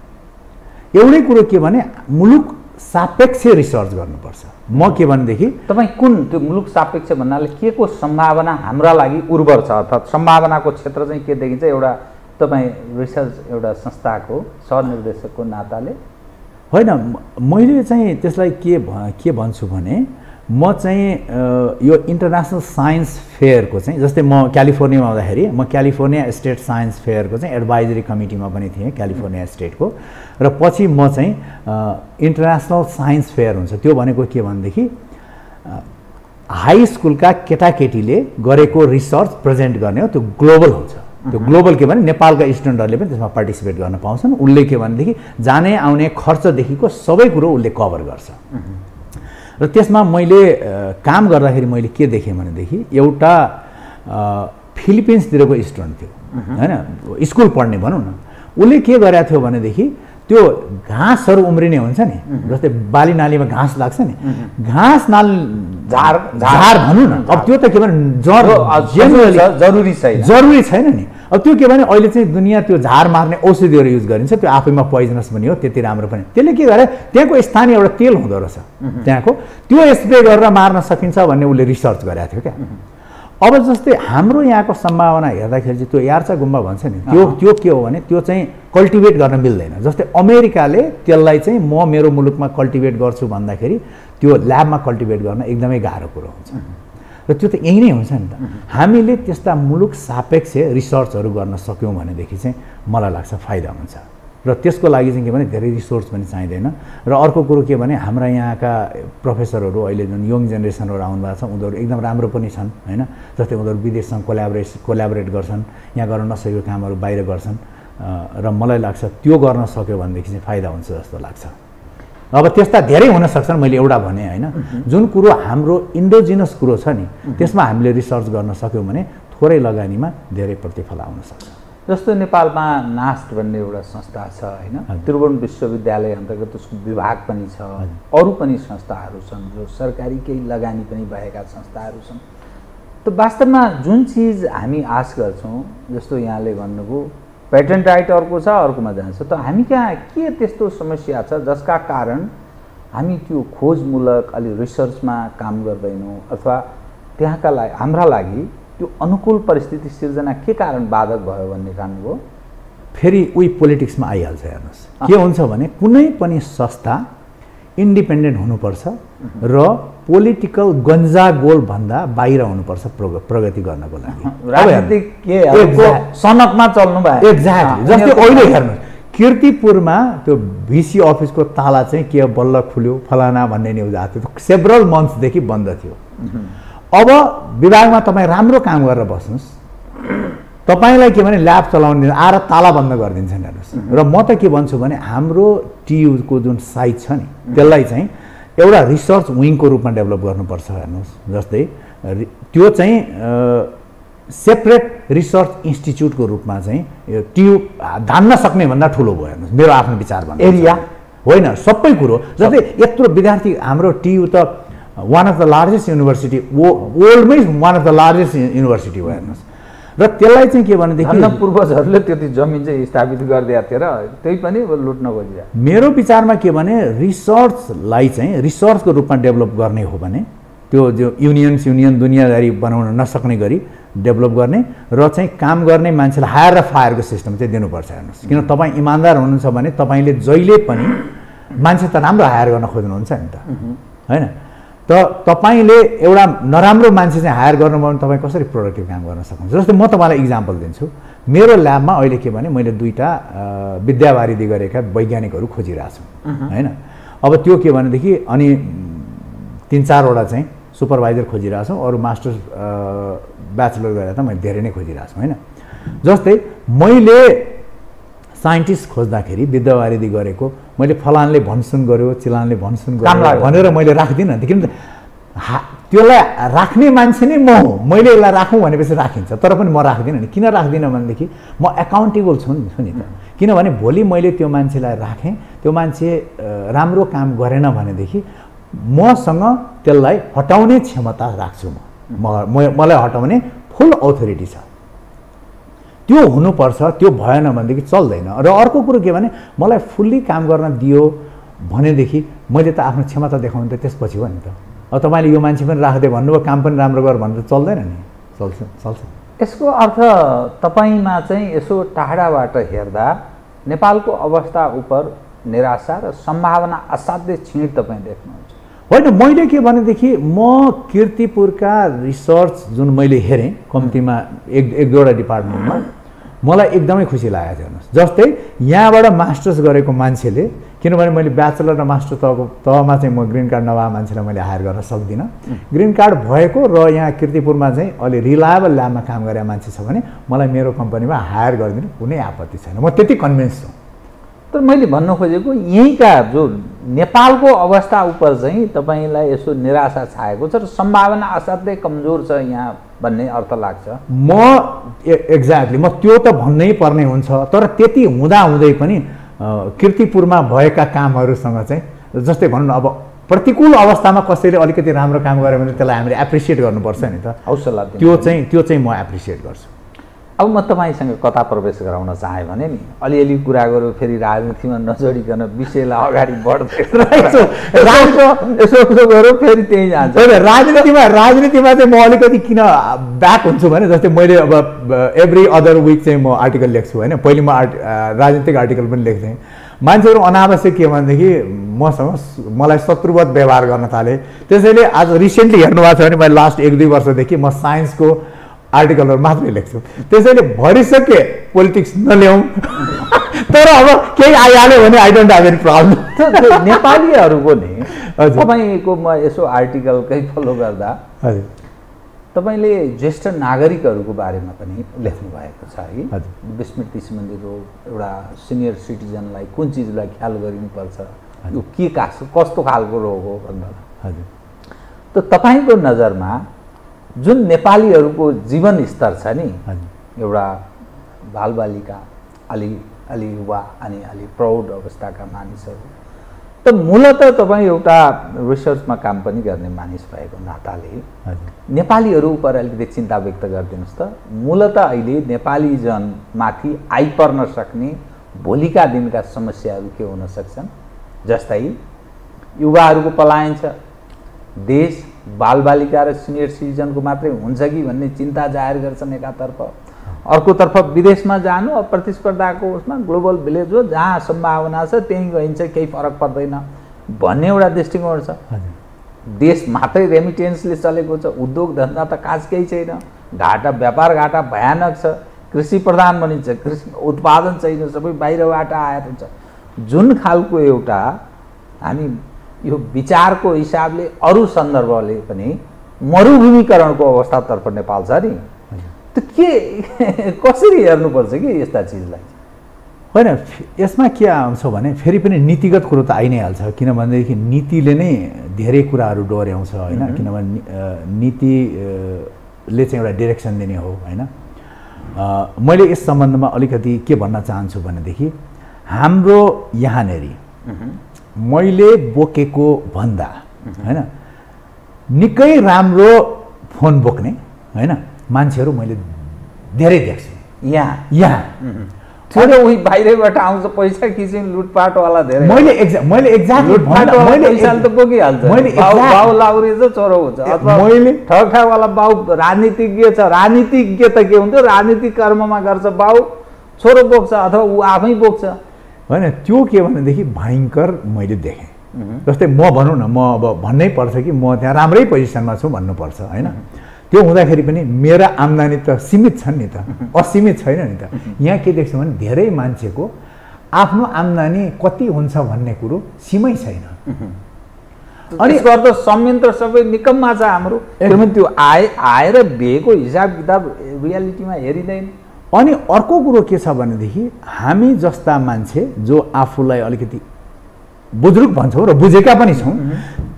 एउटै कुरो के भने मुलुक सापेक्ष रिसर्च गर्नुपर्छ। म के भनेदेखि तपाईँ कुन त्यो मुलुक सापेक्ष भन्नाले के को सम्भावना हाम्रा लागि उर्वर छ, अर्थात् सम्भावनाको क्षेत्र चाहिँ के देखिन्छ? एउटा तपाईँ रिसर्च एउटा संस्थाको सहनिर्देशकको नाताले? होइन, मैले चाहिँ त्यसलाई के भन्छु भने म चाहिँ यो इन्टरनेसनल साइन्स फेयरको चाहिँ, जस्तै म क्यालिफोर्नियामा आउँदाखेरि म क्यालिफोर्निया स्टेट साइन्स फेयरको चाहिँ एडभाइजरी कमिटीमा पनि थिएँ क्यालिफोर्निया स्टेटको, र पछि म चाहिँ इन्टरनेसनल साइन्स फेयर हुन्छ त्यो भनेको के भनेदेखि हाई स्कुलका केटाकेटीले गरेको रिसर्च प्रेजेन्ट गर्ने हो, त्यो ग्लोबल हुन्छ। त्यो ग्लोबल के भने नेपालका स्टुडेन्टहरूले पनि त्यसमा पार्टिसिपेट गर्न पाउँछन्। उसले के भनेदेखि जाने आउने खर्चदेखिको सबै कुरो उसले कभर गर्छ। र त्यसमा मैले काम गर्दाखेरि मैले के देखेँ भनेदेखि एउटा फिलिपिन्सतिरको स्टुडेन्ट थियो होइन, स्कुल पढ्ने भनौँ न, उसले के गरेको थियो भनेदेखि त्यो घाँसहरू उम्रिने हुन्छ नि, जस्तै बाली नालीमा घाँस लाग्छ नि, घाँस नाल झार भनौँ न, अब त्यो त के भने जरुरी छैन नि। अब त्यो के भने अहिले चाहिँ दुनियाँ त्यो झार मार्ने औषधिहरू युज गरिन्छ, त्यो आफैमा पोइजनस पनि हो, त्यति राम्रो पनि। त्यसले के गरे, त्यहाँको स्थानीय एउटा तेल हुँदो रहेछ त्यहाँको, त्यो स्प्रे गरेर मार्न सकिन्छ भन्ने उसले रिसर्च गरेको थियो क्या। अब जस्तै हाम्रो यहाँको सम्भावना हेर्दाखेरि चाहिँ त्यो यार्चा गुम्बा भन्छ नि, त्यो के हो भने त्यो चाहिँ कल्टिभेट गर्न मिल्दैन। जस्तै अमेरिकाले त्यसलाई चाहिँ म मेरो मुलुकमा कल्टिभेट गर्छु भन्दाखेरि त्यो ल्याबमा कल्टिभेट गर्न एकदमै गाह्रो कुरो हुन्छ, र त्यो त यही नै हुन्छ नि त। हामीले त्यस्ता मुलुक सापेक्ष रिसर्चहरू गर्न सक्यौँ भनेदेखि चाहिँ मलाई लाग्छ फाइदा हुन्छ, र त्यसको लागि चाहिँ के भने धेरै रिसोर्स पनि चाहिँदैन। र अर्को कुरो के भने हाम्रा यहाँका प्रोफेसरहरू अहिले जुन यङ जेनेरेसनहरू आउनुभएको छ उनीहरू एकदम राम्रो पनि छन् होइन, जस्तै उनीहरू विदेशसँग कोल्याबोरेट गर्छन्, यहाँ गर्न नसकेको कामहरू बाहिर गर्छन्, र मलाई लाग्छ त्यो गर्न सक्यो भनेदेखि चाहिँ फाइदा हुन्छ जस्तो लाग्छ। अब त्यस्ता धेरै हुन सक्छन्, मैले एउटा भने होइन, जुन कुरो हाम्रो इन्डोजिनस कुरो छ नि त्यसमा हामीले रिसर्च गर्न सक्यौँ भने थोरै लगानीमा धेरै प्रतिफल आउन सक्छ। जस्तो नेपालमा नास्ट भन्ने एउटा संस्था छ होइन, त्रिभुवन विश्वविद्यालय अन्तर्गत उसको विभाग पनि छ, अरू पनि संस्थाहरू छन् जो सरकारी केही लगानी पनि भएका संस्थाहरू छन्। त वास्तवमा जुन चिज हामी आश गर्छौँ, जस्तो यहाँले भन्नुभयो पेटेन्ट राइट अर्को छ अर्कोमा जान्छ, त हामी कहाँ के त्यस्तो समस्या छ जसका कारण हामी त्यो खोजमूलक अलि रिसर्चमा काम गर्दैनौँ, अथवा त्यहाँका लागि हाम्रा लागि त्यो अनुकूल परिस्थिति सिर्जना के कारण बाधक भयो भन्ने ठान्नुभयो? फेरि उही पोलिटिक्समा आइहाल्छ। हेर्नुहोस् के हुन्छ भने कुनै पनि संस्था इन्डिपेन्डेन्ट हुनुपर्छ र पोलिटिकल गन्जागोल भन्दा बाहिर हुनुपर्छ प्रगति गर्नको लागि। राजनीतिक सनकमा चल्नु भयो। एक्ज्याक्टली, जस्तै अहिले हेर्नुहोस् कीर्तिपुरमा त्यो भिसी अफिसको ताला चाहिँ के बल्ल खुल्यो फलाना भन्ने न्युज आएको थियो, सेभरल मन्थ्सदेखि बन्द थियो। अब विभागमा तपाईँ राम्रो काम गरेर बस्नुहोस्, तपाईँलाई के भने ल्याब चलाउनु दिन्छ, आएर ताला बन्द गरिदिन्छन् हेर्नुहोस्। र म त के भन्छु भने हाम्रो टियुको जुन साइट छ नि त्यसलाई चाहिँ एउटा रिसर्च विङको रूपमा डेभलप गर्नुपर्छ। हेर्नुहोस् जस्तै त्यो चाहिँ सेपरेट रिसर्च इन्स्टिच्युटको रूपमा चाहिँ टियु धान्न सक्ने भन्दा ठुलो भयो। हेर्नुहोस् मेरो आफ्नो विचार भन्नु एरिया होइन, सबै कुरो। जस्तै यत्रो विद्यार्थी हाम्रो टियु त one of the largest university, वर्ल्डमै one of the largest university हो। हेर्नुहोस् र त्यसलाई चाहिँ के भनेदेखि पूर्वजहरूले त्यति जमिन चाहिँ स्थापित गरिदिएको थियो र त्यही पनि लुट्न खोजियो। मेरो विचारमा के भने रिसर्चलाई चाहिँ रिसर्चको रूपमा डेभलप गर्ने हो भने त्यो जो युनियन दुनियाँदारी बनाउन नसक्ने गरी डेभलप गर्ने र चाहिँ काम गर्ने मान्छेलाई हायर र फायरको सिस्टम चाहिँ दिनुपर्छ। हेर्नुहोस् किन तपाईँ इमान्दार हुनुहुन्छ भने तपाईँले जहिले पनि मान्छे त राम्रो हायर गर्न खोज्नुहुन्छ नि त होइन, त तपाईँले एउटा नराम्रो मान्छे चाहिँ हायर गर्नुभयो भने तपाईँ कसरी प्रोडक्टिभ काम गर्न सक्नुहुन्छ। जस्तै म तपाईँलाई इक्जाम्पल दिन्छु, मेरो ल्याबमा अहिले के भने मैले 2टा विद्यावारिधि गरेका वैज्ञानिकहरू खोजिरहेको छु होइन। अब त्यो के भनेदेखि अनि 3-4वटा चाहिँ सुपरभाइजर खोजिरहेको छु, अरू मास्टर्स ब्याचलर गरेर त मैले धेरै नै खोजिरहेको छु होइन। जस्तै मैले साइन्टिस्ट खोज्दाखेरि विद्यावारिधि गरेको मैले फलानले भनसुन गर्यो चिलानले भनसुन गर्यो भनेर मैले राख्दिनँ, किन त्यसलाई राख्ने मान्छे नै म हो। मैले यसलाई राखौँ भनेपछि राखिन्छ, तर पनि म राख्दिनँ नि। किन राख्दिनँ भनेदेखि म एकाउन्टेबल छु नि त। किनभने भोलि मैले त्यो मान्छेलाई राखेँ, त्यो मान्छे राम्रो काम गरेन भनेदेखि मसँग त्यसलाई हटाउने क्षमता राख्छु मलाई हटाउने फुल अथोरिटी छ। त्यो हुनुपर्छ, त्यो भएन भनेदेखि चल्दैन। र अर्को कुरो के भने मलाई फुल्ली काम गर्न दियो भनेदेखि मैले त आफ्नो क्षमता देखाउनु त त्यसपछि हो नि त। अब तपाईँले यो मान्छे पनि राख्दै भन्नुभयो काम पनि राम्रो गर भनेर चल्दैन नि, चल्छ। यसको अर्थ तपाईमा चाहिँ यसो टाढाबाट हेर्दा नेपालको अवस्था उपर निराशा र सम्भावना असाध्यै क्षीण तपाईँ देख्नुहुन्छ। होइन, मैले के भनेदेखि म कीर्तिपुरका रिसर्च जुन मैले हेरेँ कम्तीमा एक दुईवटा डिपार्टमेन्टमा मलाई एकदमै खुसी लागेको थियो। हेर्नुहोस्, जस्तै यहाँबाट मास्टर्स गरेको मान्छेले, किनभने मैले ब्याचलर र मास्टर तहमा चाहिँ म ग्रिन कार्ड नभएको मान्छेलाई मैले हायर गर्न सक्दिनँ। ग्रिन कार्ड भएको र यहाँ कीर्तिपुरमा चाहिँ अलि रिलायबल ल्याबमा काम गरेको मान्छे छ भने मलाई मेरो कम्पनीमा हायर गरिदिनु कुनै आपत्ति छैन, म त्यति कन्भिन्स छु। तर मैले भन्न खोजेको यहीँका जो नेपालको अवस्था उपर चाहिँ तपाईँलाई यसो निराशा छाएको छ र सम्भावना असाध्यै कमजोर छ यहाँ भन्ने अर्थ लाग्छ। म एक्ज्याक्टली म त्यो त भन्नै पर्ने हुन्छ, तर त्यति हुँदाहुँदै पनि कीर्तिपुरमा भएका कामहरूसँग चाहिँ जस्तै भनौँ न, अब प्रतिकूल अवस्थामा कसैले अलिकति राम्रो काम गर्यो भने त्यसलाई हामीले एप्रिसिएट गर्नुपर्छ नि त। हौसला त्यो चाहिँ म एप्रिसिएट गर्छु। अब म तपाईँसँग कता प्रवेश गराउन चाहेँ भने नि अलिअलि कुरा गऱ्यो, फेरि राजनीतिमा नजोडिकन विषयलाई अगाडि बढ्दै यसो गऱ्यो फेरि त्यहीँ जान्छ। राजनीतिमा चाहिँ म अलिकति किन ब्याक हुन्छु भने, जस्तै मैले अब एभ्री अदर विक चाहिँ म आर्टिकल लेख्छु होइन। पहिले म राजनीतिक आर्टिकल पनि लेख्थेँ। मान्छेहरू अनावश्यक के भनेदेखि मलाई शत्रुवत व्यवहार गर्न थाले। त्यसैले आज रिसेन्टली हेर्नुभएको छ भने मैले लास्ट 1-2 वर्षदेखि म साइन्सको आर्टिकलहरू मात्रै लेख्छु। त्यसैले भरिसके पोलिटिक्स नल्याउँ, तर अब केही आइहाल्यो भने I don't have any problem. नेपालीहरूको नि तपाईँको म यसो आर्टिकलकै फलो गर्दा तपाईँले ज्येष्ठ नागरिकहरूको बारेमा पनि लेख्नु भएको छ है। विस्मृति सम्बन्धी रोग, एउटा सिनियर सिटिजनलाई कुन चिजलाई ख्याल गरिनुपर्छ, यो के कस्तो खालको रोग हो भन्दा त तपाईँको नजरमा जुन नेपालीहरूको जीवन स्तर छ नि, एउटा बालबालिका, अलि युवा अनि अलि प्रौढ अवस्थाका मानिसहरू, त मूलत तपाईँ एउटा रिसर्चमा काम पनि गर्ने मानिस भएको नाताले नेपालीहरू उपर अलिकति चिन्ता व्यक्त गरिदिनुहोस् त। मूलत अहिले नेपाली जनमाथि आइपर्न सक्ने भोलिका दिनका समस्याहरू के हुन सक्छन्? जस्तै युवाहरूको पलायन छ, देश बालबालिका र सिनियर सिटिजनको मात्रै हुन्छ कि भन्ने चिन्ता जाहेर गर्छन् एकातर्फ, अर्कोतर्फ विदेशमा जानु अब प्रतिस्पर्धाको उसमा ग्लोबल भिलेज हो जहाँ सम्भावना छ त्यहीँ गइन्छ, केही फरक पर्दैन भन्ने एउटा दृष्टिकोण छ। देश मात्रै रेमिटेन्सले चलेको छ, उद्योग धन्दा त खास केही छैन, घाटा व्यापार घाटा भयानक छ, कृषि प्रधान भनिन्छ, कृषि उत्पादन छैन, सबै बाहिरबाट आयात हुन्छ। जुन खालको एउटा हामी यो विचारको हिसाबले अरू सन्दर्भले पनि मरुभूमिकरणको अवस्थातर्फ नेपाल छ नि, त के कसरी हेर्नुपर्छ कि यस्ता चिजलाई? होइन, यसमा के आउँछ भने फेरि पनि नीतिगत कुरो त आइ नै हाल्छ, किनभनेदेखि नीतिले नै धेरै कुराहरू डोर्याउँछ होइन। किनभने नीतिले चाहिँ एउटा डिरेक्सन दिने हो होइन। मैले यस सम्बन्धमा अलिकति के भन्न चाहन्छु भनेदेखि हाम्रो यहाँनेरि मैले बोकेको भन्दा होइन निकै राम्रो फोन बोक्ने होइन मान्छेहरू मैले धेरै देख्छु यहाँ। त्यो उही बाहिरबाट आउँछ पैसा खिच्ने लुटपाटवाला धेरै। मैले एक्ज्याक्ट पैसाले त बोकिहाल्छ, बाउ लाउरे चाहिँ छोरो हुन्छ, अथवा ठगठागवाला बाउ राजनीतिज्ञ छ, राजनीतिज्ञ त के हुन्थ्यो, राजनीतिक कर्ममा गर्छ बाउ, छोरो बोक्छ अथवा ऊ आफै बोक्छ होइन। त्यो के भनेदेखि भयङ्कर मैले देखेँ। जस्तै म भनौँ न, म अब भन्नै पर्छ कि म त्यहाँ राम्रै पोजिसनमा छु भन्नुपर्छ होइन। त्यो हुँदाखेरि पनि मेरा आम्दानी त सीमित छन् नि त, असीमित छैन नि त। यहाँ के देख्छु भने धेरै मान्छेको आफ्नो आम्दानी कति हुन्छ भन्ने कुरो सीमै छैन। अनि गर्दा संयन्त्र सबै निकम्मा छ हाम्रो, किनभने त्यो आएर दिएको हिसाब किताब रियालिटीमा हेरिँदैन। अनि अर्को कुरो के छ भनेदेखि हामी जस्ता मान्छे जो आफूलाई अलिकति बुजुर्ग भन्छौँ र बुझेका पनि छौँ,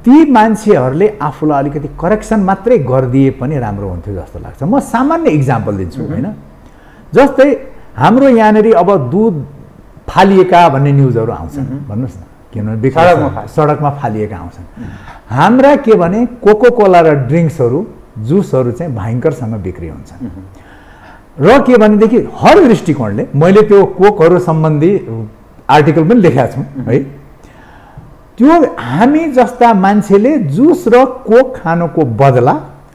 ती मान्छेहरूले आफूलाई अलिकति करेक्सन मात्रै गरिदिए पनि राम्रो हुन्थ्यो जस्तो लाग्छ। म सामान्य इक्जाम्पल दिन्छु होइन। जस्तै हाम्रो यहाँनिर अब दुध फालिएका भन्ने न्युजहरू आउँछन् भन्नुहोस् न, किनभने सडकमा फालिएका आउँछन्। हाम्रा के भने कोको कोला र ड्रिङ्क्सहरू जुसहरू चाहिँ भयङ्करसँग बिक्री हुन्छन्। र के भनेदेखि हर दृष्टिकोणले मैले त्यो कोकहरू सम्बन्धी आर्टिकल पनि लेखेका छु है। त्यो हामी जस्ता मान्छेले जुस र कोक खानुको बदला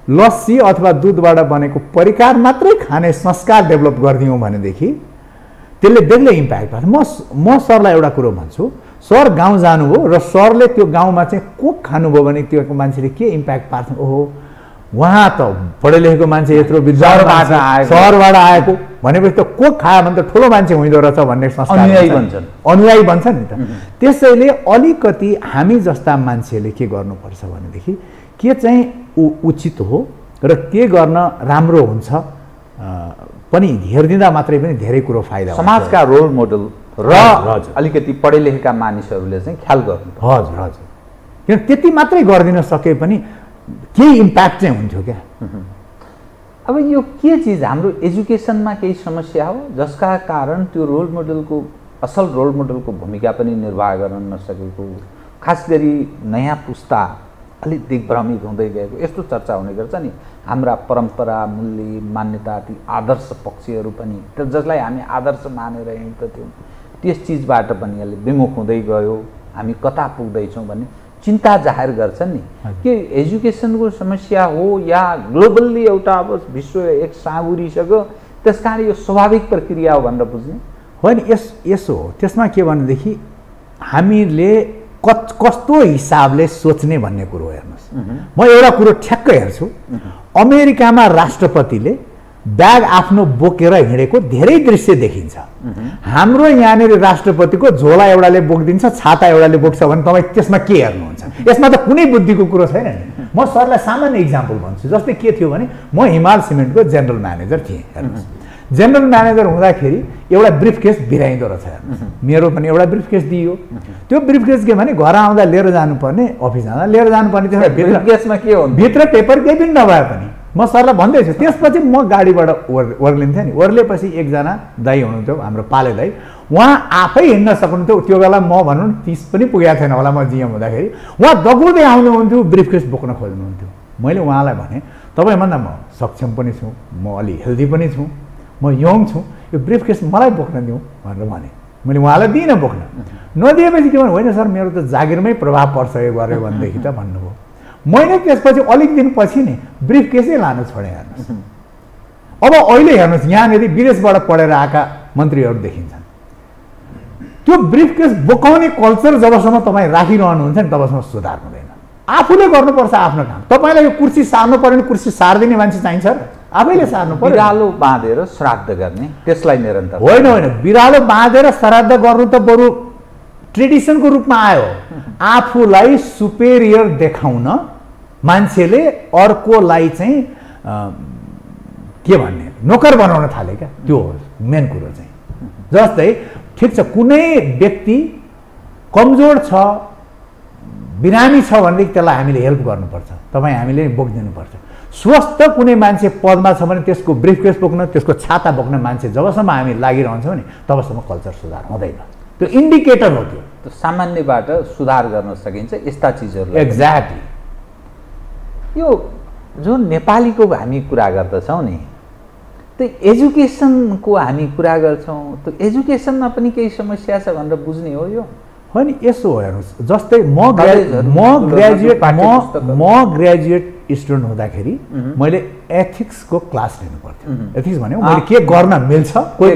लस्सी अथवा दुधबाट बनेको परिकार मात्रै खाने संस्कार डेभलप गरिदियौँ भनेदेखि त्यसले बेग्लै इम्प्याक्ट पार्छ। म सरलाई एउटा कुरो भन्छु, सर गाउँ जानुभयो र सरले त्यो गाउँमा चाहिँ कोक खानुभयो भने त्यो मान्छेले के इम्प्याक्ट पार्छ? ओहो, उहाँ त पढे लेखेको मान्छे यत्रो विद्वानबाट आएको, सहरबाट आएको भनेपछि त कोक खायो भने त ठुलो मान्छे हुँदो रहेछ भन्ने अनुयायी भन्छन् नि त। त्यसैले अलिकति हामी जस्ता मान्छेले के गर्नुपर्छ भनेदेखि के चाहिँ उचित हो र के गर्न राम्रो हुन्छ पनि हेरिदिँदा मात्रै पनि धेरै कुरो फाइदा हुन्छ। समाजका रोल मोडल र अलिकति पढे लेखेका मानिसहरूले चाहिँ ख्याल गर्नु। हजुर हजुर, किन त्यति मात्रै गरिदिन सके पनि केही इम्प्याक्ट चाहिँ हुन्थ्यो क्या। अब यो के चिज हाम्रो एजुकेसनमा केही समस्या हो जसका कारण त्यो रोल मोडलको असल रोल मोडलको भूमिका पनि निर्वाह गर्न नसकेको, खास गरी नयाँ पुस्ता अलिक दिग्भ्रमित हुँदै गएको यस्तो चर्चा हुने गर्छ नि। हाम्रा परम्परा, मूल्य, मान्यता, ती आदर्श पक्षहरू पनि जसलाई हामी आदर्श मानेर हिँड्दथ्यौँ त्यस चिजबाट पनि अलि विमुख हुँदै गयो, हामी कता पुग्दैछौँ भन्ने चिन्ता जाहेर गर्छन् नि। के एजुकेसनको समस्या हो या ग्लोबल्ली एउटा अब विश्व एक साँगुरिसक्यो त्यस कारण यो स्वाभाविक प्रक्रिया हो भनेर बुझ्ने होइन? यसो हो। त्यसमा के भनेदेखि हामीले कस्तो हिसाबले सोच्ने भन्ने कुरो हेर्नुहोस्। म एउटा कुरो ठ्याक्कै हेर्छु, अमेरिकामा राष्ट्रपतिले ब्याग आफ्नो बोकेर हिँडेको धेरै दृश्य देखिन्छ। हाम्रो यहाँनिर राष्ट्रपतिको झोला एउटाले बोकिदिन्छ, छाता एउटाले बोक्छ भने तपाईँ त्यसमा के हेर्नुहुन्छ? यसमा त कुनै बुद्धिको कुरो छैन नि। म सरलाई सामान्य इक्जाम्पल भन्छु। जस्तै के थियो भने म हिमाल सिमेन्टको जेनरल म्यानेजर थिएँ। हेर्नुहोस्, जेनरल म्यानेजर हुँदाखेरि एउटा ब्रिफकेस बिराइँदो रहेछ। मेरो पनि एउटा ब्रिफकेस दियो। त्यो ब्रिफकेस के भने घर आउँदा लिएर जानुपर्ने, अफिस जाँदा लिएर जानुपर्ने। त्यसमा ब्रिफकेसमा के हो? भित्र पेपर केही पनि नभए पनि म सरलाई भन्दैछु। त्यसपछि म गाडीबाट ओर्लिन्थेँ नि। ओर्लेपछि एकजना दाइ हुनुहुन्थ्यो, हाम्रो पाले दाइ, उहाँ आफै हिँड्न सक्नुहुन्थ्यो। त्यो बेला म भनौँ 30 पनि पुगेको थिएन होला म जिएम हुँदाखेरि। उहाँ दगुर्दै आउनुहुन्थ्यो, ब्रिफकेस बोक्न खोज्नुहुन्थ्यो। मैले उहाँलाई भने तपाईँभन्दा म सक्षम पनि छु, म अलि हेल्दी पनि छु, म यङ छु, यो ब्रिफकेस मलाई बोक्न दिउँ भनेर भने। मैले उहाँलाई दिइनँ बोक्न। नदिएपछि के भने होइन सर मेरो त जागिरमै प्रभाव पर्छ यो गऱ्यो भनेदेखि त भन्नुभयो। मैले त्यसपछि अलिक दिनपछि नि ब्रिफकेसै लानु छोडेँ। हेर्नुहोस्, अब अहिले हेर्नुहोस् यहाँनिर विदेशबाट पढेर आएका मन्त्रीहरू देखिन्छन्। त्यो ब्रिफकेस बोकाउने कल्चर जबसम्म तपाईँ राखिरहनुहुन्छ नि तबसम्म सुधार हुँदैन। आफूले गर्नुपर्छ आफ्नो काम। तपाईँलाई यो कुर्सी सार्नु पर्यो भने कुर्सी सारिदिने मान्छे चाहिन्छ र आफैले सार्नु पर्यो। बिरालो बाँधेर श्राद्ध गर्ने त्यसलाई निरन्तर होइन होइन, बिरालो बाँधेर श्राद्ध गर्नु त बरु ट्रेडिसनको रूपमा आयो। आफूलाई सुपेरियर देखाउन मान्छेले अर्कोलाई चाहिँ के भन्ने नोकर बनाउन थाले क्या। त्यो हो मेन कुरो चाहिँ। जस्तै ठिक छ, कुनै व्यक्ति कमजोर छ, बिरामी छ भनेदेखि त्यसलाई हामीले हेल्प गर्नुपर्छ, तपाईँ हामीले बोकिदिनुपर्छ। स्वस्थ कुनै मान्छे पदमा छ भने त्यसको ब्रिफकेस बोक्न, त्यसको छाता बोक्न मान्छे जबसम्म हामी लागिरहन्छौँ नि तबसम्म कल्चर सुधार हुँदैन। त्यो इन्डिकेटर हो। त्यो सामान्यबाट सुधार गर्न सकिन्छ यस्ता चिजहरू। एक्ज्याक्टली। यो जुन नेपालीको हामी कुरा गर्दछौँ नि, त्यो एजुकेसनको हामी कुरा गर्छौँ, त्यो एजुकेसनमा पनि केही समस्या छ भनेर बुझ्ने हो यो? होइन, यसो हो हेर्नुहोस्। जस्तै म ग्रेजुएट स्टुडेन्ट हुँदाखेरि मैले एथिक्सको क्लास लिनु पर्थ्यो। एथिक्स भनेको मैले के गर्न मिल्छ, कोही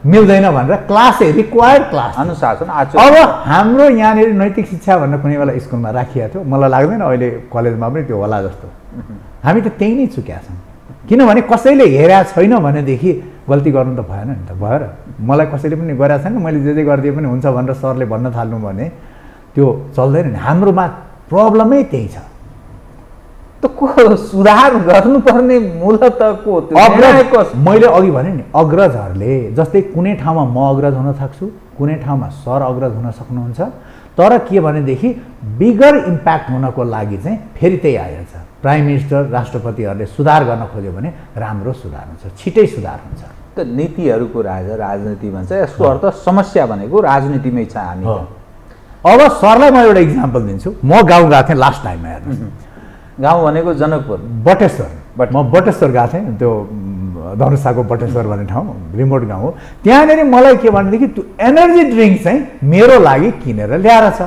मिल्दैन भनेर क्लास, रिक्वायर्ड क्लास, अनुशासन। अब हाम्रो यहाँनिर नैतिक शिक्षा भनेर कुनै बेला स्कुलमा राखिएको थियो। मलाई लाग्दैन अहिले कलेजमा पनि त्यो होला जस्तो। हामी त त्यही नै चुक्या छौँ। किनभने कसैले हेरेको छैन भनेदेखि गल्ती गर्नु त भएन नि त। भएर मलाई कसैले पनि गरेको छैन, मैले जे गरिदिए पनि हुन्छ भनेर सरले भन्न थाल्नु भने त्यो चल्दैन नि। हाम्रोमा प्रब्लमै त्यही छ। त को सुधार गर्नुपर्ने मूलतको मैले अघि भने नि, अग्रजहरूले। जस्तै कुनै ठाउँमा म अग्रज हुन सक्छु, कुनै ठाउँमा सर अग्रज हुन सक्नुहुन्छ। तर के भनेदेखि बिगर इम्प्याक्ट हुनको लागि चाहिँ फेरि त्यही आएछ। प्राइम मिनिस्टर, राष्ट्रपतिहरूले सुधार गर्न खोज्यो भने राम्रो सुधार हुन्छ, छिटै सुधार हुन्छ। त नीतिहरूको राजनीति भन्छ। यसको अर्थ समस्या भनेको राजनीतिमै छ। हामी अब सरलाई म एउटा इक्जाम्पल दिन्छु। म गाउँ गएको थिएँ लास्ट टाइममा। हेर्नुहोस्, गाउँ भनेको जनकपुर, बटेश्वर। म बटेश्वर गएको थिएँ, त्यो धनुषाको बटेश्वर भन्ने ठाउँ, रिमोट गाउँ हो। त्यहाँनिर मलाई के भनेदेखि त्यो एनर्जी ड्रिङ्क चाहिँ मेरो लागि किनेर ल्याएर छ।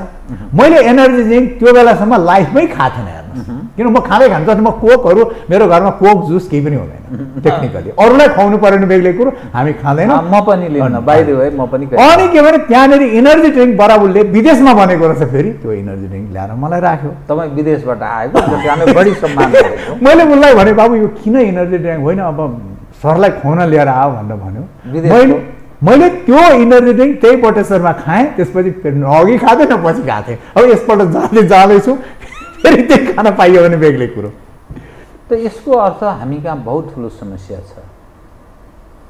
मैले एनर्जी ड्रिङ्क त्यो बेलासम्म लाइफमै खाएको थिएन। हेर्नुहोस्, किन म खाँदै खान्छ म कोकहरू मेरो घरमा कोक जुस केही पनि हुँदैन टेक्निकली अरूलाई खुवाउनु पर्ने बेग्लै कुरो हामी खाँदैनौँ म पनि लिन्न बाइ द वे म पनि अनि के भने त्यहाँनिर इनर्जी ड्रिङ्क बराबुलले विदेशमा बनेको रहेछ फेरि त्यो इनर्जी ड्रिङ्क ल्याएर मलाई राख्यो तपाईँ विदेशबाट आएको हामी बढी सम्मान गरेको मैले उसलाई भने बाबु यो किन इनर्जी ड्रिङ्क होइन अब सरलाई खुवाउन लिएर आऊ भनेर भन्यो मैले त्यो इनर्जी ड्रिङ्क त्यही पटेश्वरमा खाएँ त्यसपछि फेरि अघि खाँदै न पछि खाएको थिएँ अब यसपल्ट जाँदैछु फेरि त्यही खान पाइयो भने बेग्लै कुरो त यसको अर्थ हामी कहाँ बहुत ठुलो समस्या छ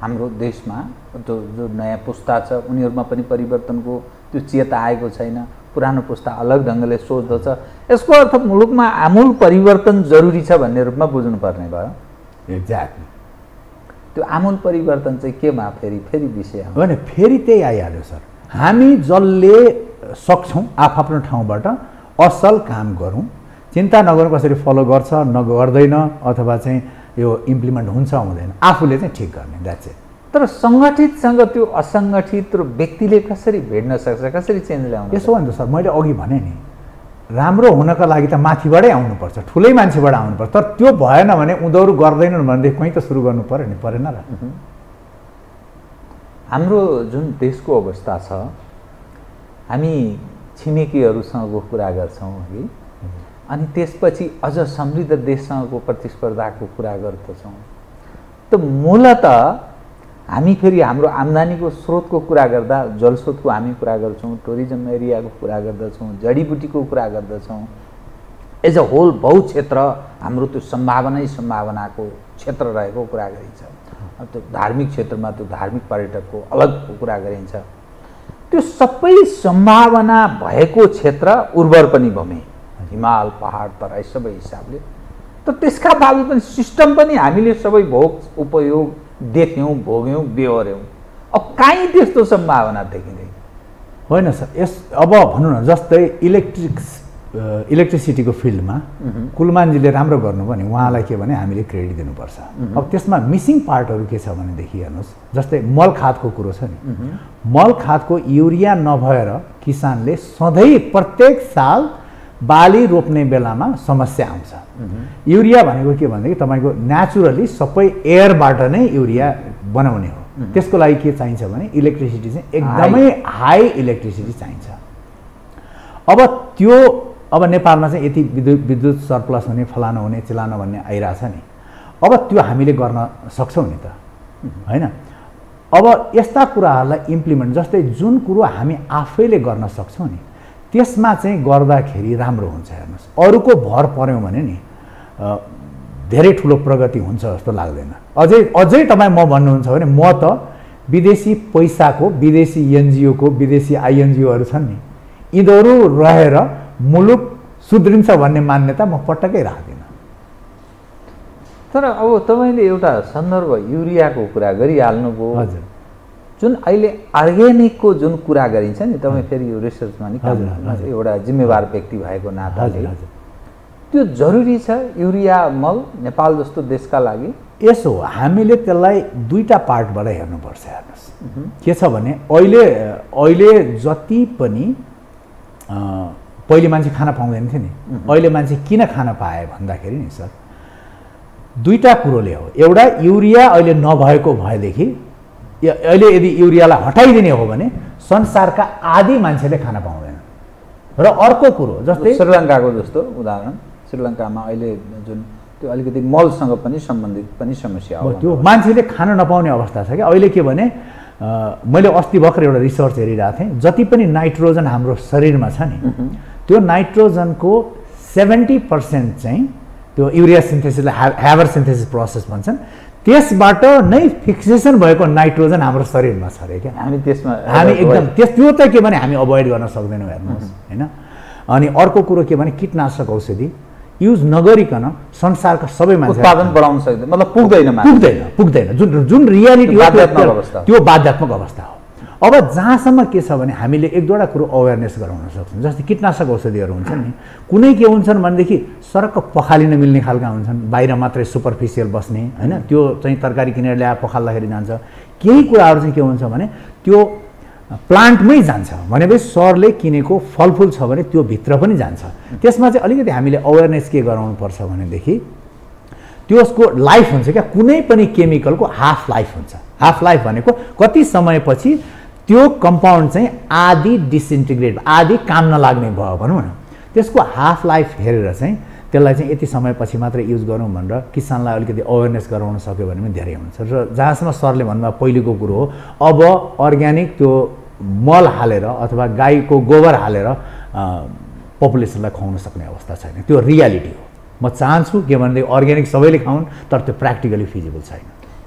हाम्रो देशमा त्यो जो नयाँ पुस्ता छ उनीहरूमा पनि परिवर्तनको त्यो चेता आएको छैन पुरानो पुस्ता अलग ढङ्गले सोच्दछ यसको अर्थ मुलुकमा आमूल परिवर्तन जरुरी छ भन्ने रूपमा बुझ्नुपर्ने भयो एक्ज्याक्टली त्यो आमूल परिवर्तन चाहिँ केमा फेरि विषय होइन फेरि त्यही आइहाल्यो सर हामी जसले सक्छौँ आफ्नो ठाउँबाट असल काम गरौँ चिन्ता नगरौँ कसरी फलो गर्छ गर्दैन अथवा चाहिँ यो इम्प्लिमेन्ट हुन्छ हुँदैन आफूले चाहिँ ठिक गर्ने द्याट्स इट तर सङ्गठितसँग त्यो असङ्गठित र व्यक्तिले कसरी भेट्न सक्छ कसरी चेन्ज ल्याउनु यसो भन्नु सर मैले अघि भने नि राम्रो हुनका लागि त माथिबाटै आउनुपर्छ ठुलै मान्छेबाट आउनुपर्छ तर त्यो भएन भने उनीहरू गर्दैनन् भनेदेखि कहीँ त सुरु गर्नु पऱ्यो नि परेन र हाम्रो जुन देशको अवस्था छ हामी छिमेकीहरूसँगको कुरा गर्छौँ है अनि त्यसपछि अझ समृद्ध देशसँगको प्रतिस्पर्धाको कुरा गर्दछौँ त मूलत हामी फेरि हाम्रो आम्दानीको स्रोतको कुरा गर्दा जलस्रोतको हामी कुरा गर्छौँ टुरिज्म एरियाको कुरा गर्दछौँ जडीबुटीको कुरा गर्दछौँ एज अ होल बहु क्षेत्र हाम्रो त्यो सम्भावनाको क्षेत्र रहेको कुरा गरिन्छ त्यो धार्मिक क्षेत्रमा त्यो धार्मिक पर्यटकको अलग कुरा गरिन्छ त्यो सबै सम्भावना भएको क्षेत्र उर्वर पनि भूमि हिमाल पहाड तराई सबै हिसाबले त त्यसका बावजुद पनि सिस्टम पनि हामीले सबै भोग उपयोग देख्यौँ भोग्यौँ बेहोर्यौँ अब काहीँ त्यस्तो सम्भावना देखिँदैन होइन सर यस अब भनौँ न जस्तै इलेक्ट्रिसिटीको फिल्डमा कुलमानजीले राम्रो गर्नुभयो भने उहाँलाई के भने हामीले क्रेडिट दिनुपर्छ अब त्यसमा मिसिङ पार्टहरू के छ भनेदेखि हेर्नुहोस् जस्तै मल खादको कुरो छ नि मल खादको युरिया नभएर किसानले सधैँ प्रत्येक साल बाली रोप्ने बेलामा समस्या आउँछ युरिया भनेको के भनेदेखि तपाईँको नेचुरली सबै एयरबाट नै युरिया बनाउने हो त्यसको लागि के चाहिन्छ भने इलेक्ट्रिसिटी चाहिँ एकदमै हाई इलेक्ट्रिसिटी चाहिन्छ अब नेपालमा चाहिँ यति विद्युत सरप्लस हुने फलाना हुने चिलाना भन्ने आइरहेछ नि अब त्यो हामीले गर्न सक्छौँ नि त होइन अब यस्ता कुराहरूलाई इम्प्लिमेन्ट जस्तै जुन कुरो हामी आफैले गर्न सक्छौँ नि त्यसमा चाहिँ गर्दाखेरि राम्रो हुन्छ हेर्नुहोस् अरूको भर पर्यौँ भने नि धेरै ठुलो प्रगति हुन्छ जस्तो लाग्दैन अझै तपाईँ म भन्नुहुन्छ भने म त विदेशी पैसाको विदेशी एनजिओको विदेशी आइएनजिओहरू छन् नि यिनीहरू रहेर मुलुक सुध्रिन्छ भन्ने मान्यता म पटक्कै राख्दिनँ तर अब तपाईँले एउटा सन्दर्भ युरियाको कुरा गरिहाल्नुभयो हजुर जुन अहिले अर्ग्यानिकको जुन कुरा गरिन्छ नि तपाईँ फेरि यो रिसर्चमा नि एउटा जिम्मेवार व्यक्ति भएको नाताले त्यो जरुरी छ युरिया मल नेपाल जस्तो देशका लागि यसो हामीले त्यसलाई दुईटा पार्टबाट हेर्नुपर्छ हेर्नुहोस् के छ भने अहिले जति पनि पहिले मान्छे खान पाउँदैन थियो नि अहिले मान्छे किन खान पाए भन्दाखेरि नि सर दुईटा कुरोले हो एउटा युरिया अहिले नभएको भएदेखि अहिले यदि युरियालाई हटाइदिने हो भने संसारका आधी मान्छेले खान पाउँदैन र अर्को कुरो जस्तै श्रीलङ्काको जस्तो उदाहरण श्रीलङ्कामा अहिले जुन त्यो अलिकति मलसँग पनि सम्बन्धित पनि समस्या हो त्यो मान्छेले खान नपाउने अवस्था छ कि अहिले के भने मैले अस्ति भर्खर एउटा रिसर्च हेरिरहेको थिएँ जति पनि नाइट्रोजन हाम्रो शरीरमा छ नि त्यो नाइट्रोजनको 70% चाहिँ त्यो युरिया सिन्थेसिसलाई ह्याबर सिन्थेसिस प्रोसेस भन्छन् त्यसबाट नै फिक्सेसन भएको नाइट्रोजन हाम्रो शरीरमा छ अरे क्या हामी एकदम त्यो त के भने हामी अभोइड गर्न सक्दैनौँ हेर्नुहोस् होइन अनि अर्को कुरो के भने कीटनाशक औषधि युज नगरिकन संसारका सबै मान्छे उत्पादन बढाउन सक्दैन मतलब पुग्दैन जुन रियालिटी हो त्यो बाध्यात्मक अवस्था हो अब जहाँसम्म के छ भने हामीले एक दुईवटा कुरो अवेरनेस गराउन सक्छौँ जस्तै कीटनाशक औषधिहरू हुन्छन् नि कुनै के हुन्छन् भनेदेखि सरक्क पखालिन मिल्ने खालका हुन्छन् बाहिर मात्रै सुपरफिसियल बस्ने होइन त्यो चाहिँ तरकारी किनेर ल्याएर पखाल्दाखेरि जान्छ केही कुराहरू चाहिँ के हुन्छ भने त्यो प्लान्टमै जान्छ भनेपछि सरले किनेको फलफुल छ भने त्यो भित्र पनि जान्छ। त्यसमा चाहिँ अलिकति हामीले अवेरनेस के गराउनुपर्छ भनेदेखि त्यसको लाइफ हुन्छ क्या, कुनै पनि केमिकलको हाफ लाइफ हुन्छ। हाफ लाइफ भनेको कति समयपछि त्यो कम्पाउन्ड चाहिँ आदि डिसइन्टिग्रेट, आदि काम नलाग्ने भयो भनौँ न, त्यसको हाफ लाइफ हेरेर चाहिँ त्यसलाई चाहिँ यति समयपछि मात्र युज गरौँ भनेर किसानलाई अलिकति अवेरनेस गराउन सक्यो भने पनि धेरै हुन्छ। र जहाँसम्म सरले भन्नुभयो पहिलेको कुरो हो, अब अर्ग्यानिक त्यो मल हालेर अथवा गाईको गोबर हालेर पपुलेसनलाई खुवाउन सक्ने अवस्था छैन, त्यो रियालिटी हो। म चाहन्छु के भनेदेखि अर्ग्यानिक सबैले खाउन्, तर त्यो प्र्याक्टिकली फिजिबल छैन।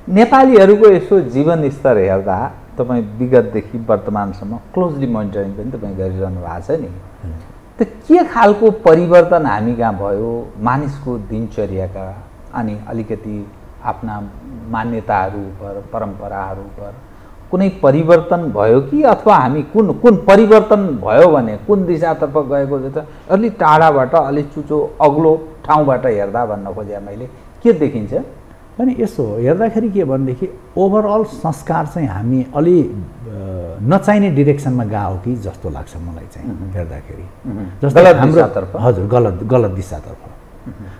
नेपालीहरूको यसो जीवन स्तर हेर्दा तपाईँ विगतदेखि वर्तमानसम्म क्लोजली मोनिटरिङ पनि तपाईँ गरिरहनु भएको छ नि, त के खालको परिवर्तन हामी कहाँ भयो मानिसको दिनचर्याका अनि अलिकति आफ्ना मान्यताहरू पर परम्पराहरू पर कुनै परिवर्तन भयो कि अथवा हामी कुन परिवर्तन भयो भने कुन दिशातर्फ गएको छ त अलि टाढाबाट अलि चुचो अग्लो ठाउँबाट हेर्दा भन्न खोजे मैले के देखिन्छ? अनि यसो हेर्दाखेरि के भनेदेखि ओभरअल संस्कार चाहिँ हामी अलि नचाहिने डिरेक्सनमा गयो कि जस्तो लाग्छ मलाई चाहिँ हेर्दाखेरि। जस्तै हाम्रो हजुर गलत दिशातर्फ।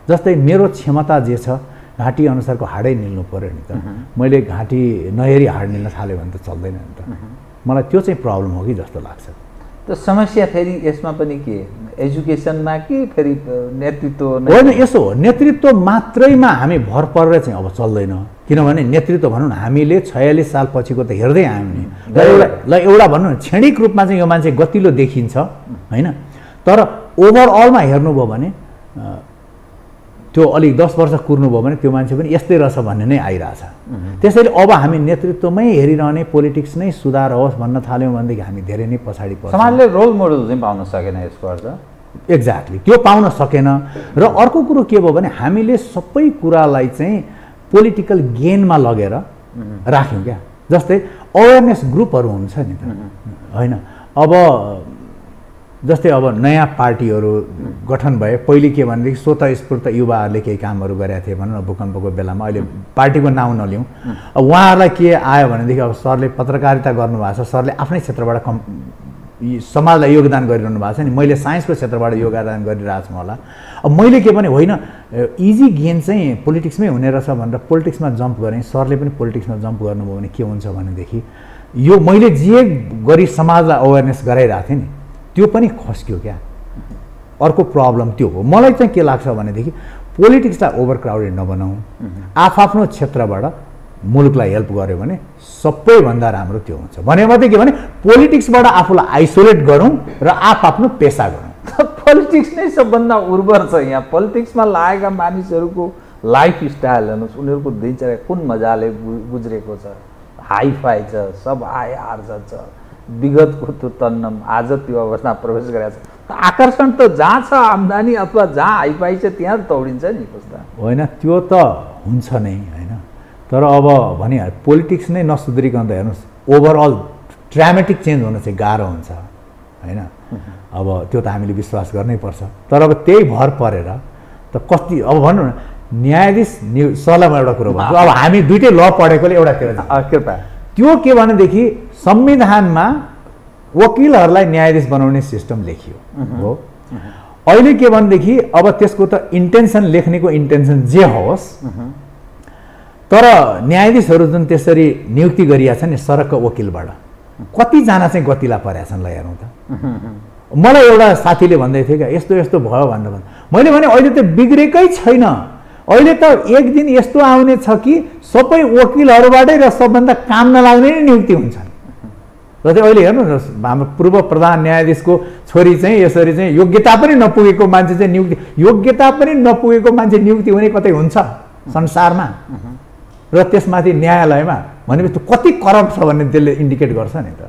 जस्तै मेरो क्षमता जे छ घाँटी अनुसारको हाडै निल्नु पर्यो नि त, मैले घाँटी नहेरी हाड निल्न थाल्यो भने त चल्दैन नि त। मलाई त्यो चाहिँ प्रब्लम हो कि जस्तो लाग्छ। त समस्या फेरि यसमा पनि के एजुकेसनमा कि फेरि नेतृत्व होइन? यसो हो, नेतृत्व मात्रैमा हामी भर परेर चाहिँ अब चल्दैन। किनभने नेतृत्व भनौँ न, हामीले 46 साल पछिको त हेर्दै आयौँ नि, ल एउटा भनौँ न क्षणिक रूपमा चाहिँ यो मान्छे गतिलो देखिन्छ होइन, तर ओभरअलमा हेर्नुभयो भने त्यो अलिक 10 वर्ष कुर्नुभयो भने त्यो मान्छे पनि यस्तै रहेछ भन्ने नै आइरहेछ। त्यसैले अब हामी नेतृत्वमै हेरिरहने पोलिटिक्स नै सुधार होस् भन्न थाल्यौँ भनेदेखि हामी धेरै नै पछाडि पर्छौँ। समाजले रोल मोडल चाहिँ पाउन सकेन यसको अर्थ। एक्ज्याक्टली त्यो पाउन सकेन। र अर्को कुरो के भयो भने हामीले सबै कुरालाई चाहिँ पोलिटिकल गेनमा लगेर राख्यौँ क्या। जस्तै अवेरनेस ग्रुपहरू हुन्छ नि त होइन, अब जस्तै अब नयाँ पार्टीहरू गठन भए, पहिले के भनेदेखि स्वतस्फूर्त युवाहरूले केही कामहरू गरेका थिए भनौँ न भूकम्पको बेलामा, अहिले पार्टीको नाउँ नलिउँ। अब उहाँहरूलाई के आयो भनेदेखि अब सरले पत्रकारिता गर्नुभएको छ, सरले आफ्नै क्षेत्रबाट समाजलाई योगदान गरिरहनु भएको छ नि, मैले साइन्सको क्षेत्रबाट योगदान गरिरहेको छु होला। अब मैले के भने होइन इजी गेन चाहिँ पोलिटिक्समै हुने रहेछ भनेर पोलिटिक्समा जम्प गरेँ। सरले पनि पोलिटिक्समा जम्प गर्नुभयो भने के हुन्छ भनेदेखि यो मैले जे गरी समाजलाई अवेरनेस गराइरहेको थिएँ नि त्यो पनि खस्क्यो क्या। अर्को प्रब्लम त्यो हो। मलाई चाहिँ के लाग्छ भनेदेखि पोलिटिक्सलाई ओभरक्राउडेड नबनाऊ, आफ्नो क्षेत्रबाट मुलुकलाई हेल्प गर्यो भने सबैभन्दा राम्रो त्यो हुन्छ। भने मात्रै के भने पोलिटिक्सबाट आफूलाई आइसोलेट गरौँ र आफ्नो पेसा गरौँ। पोलिटिक्स नै सबभन्दा उर्वर छ। यहाँ पोलिटिक्समा लागेका मानिसहरूको लाइफस्टाइल हेर्नुहोस्, उनीहरूको दिनचर्या कुन मजाले गुज्रेको छ, हाइफाई छ, सब आय आर्जन छ, विगतको त्यो तन्नम आज त्यो अवस्थामा प्रवेश गरेको छ। आकर्षण त जहाँ छ आम्दानी अथवा जहाँ हाइफाई छ त्यहाँ दौडिन्छ नि कस्ता होइन, त्यो त हुन्छ नै होइन। तर अब भने पोलिटिक्स नै नसुध्रिकन त हेर्नुहोस् ओभरअल ड्रामेटिक चेन्ज हुन चाहिँ गाह्रो हुन्छ होइन। अब त्यो त हामीले विश्वास गर्नै पर्छ। तर अब त्यही भर परेर त कति अब भनौँ न न्यायाधीश सरलाई म एउटा कुरो भन्छु, अब हामी दुइटै ल पढेकोले एउटा कृपा त्यो के भनेदेखि संविधानमा वकिलहरूलाई न्यायाधीश बनाउने सिस्टम लेखियो हो। अहिले के भनेदेखि अब त्यसको त इन्टेन्सन लेख्नेको इन्टेन्सन जे होस्, तर न्यायाधीशहरू जुन त्यसरी नियुक्ति गरिया छन् नि सरक्क वकिलबाट कतिजना चाहिँ गतिला परेका छन् ल हेरौँ त। मलाई एउटा साथीले भन्दै थियो क्या यस्तो यस्तो भयो भनेर, मैले भने अहिले त बिग्रेकै छैन, अहिले त एक दिन यस्तो आउने छ कि सबै वकिलहरूबाटै र सबभन्दा काम नलाग्ने नै नियुक्ति हुन्छन्। जस्तै अहिले हेर्नु न हाम्रो पूर्व प्रधान न्यायाधीशको छोरी चाहिँ यसरी चाहिँ योग्यता पनि नपुगेको मान्छे चाहिँ नियुक्ति, योग्यता पनि नपुगेको मान्छे नियुक्ति हुने कतै हुन्छ संसारमा? र त्यसमाथि न्यायालयमा भनेपछि त्यो कति करप्ट छ भन्ने त्यसले इन्डिकेट गर्छ नि त।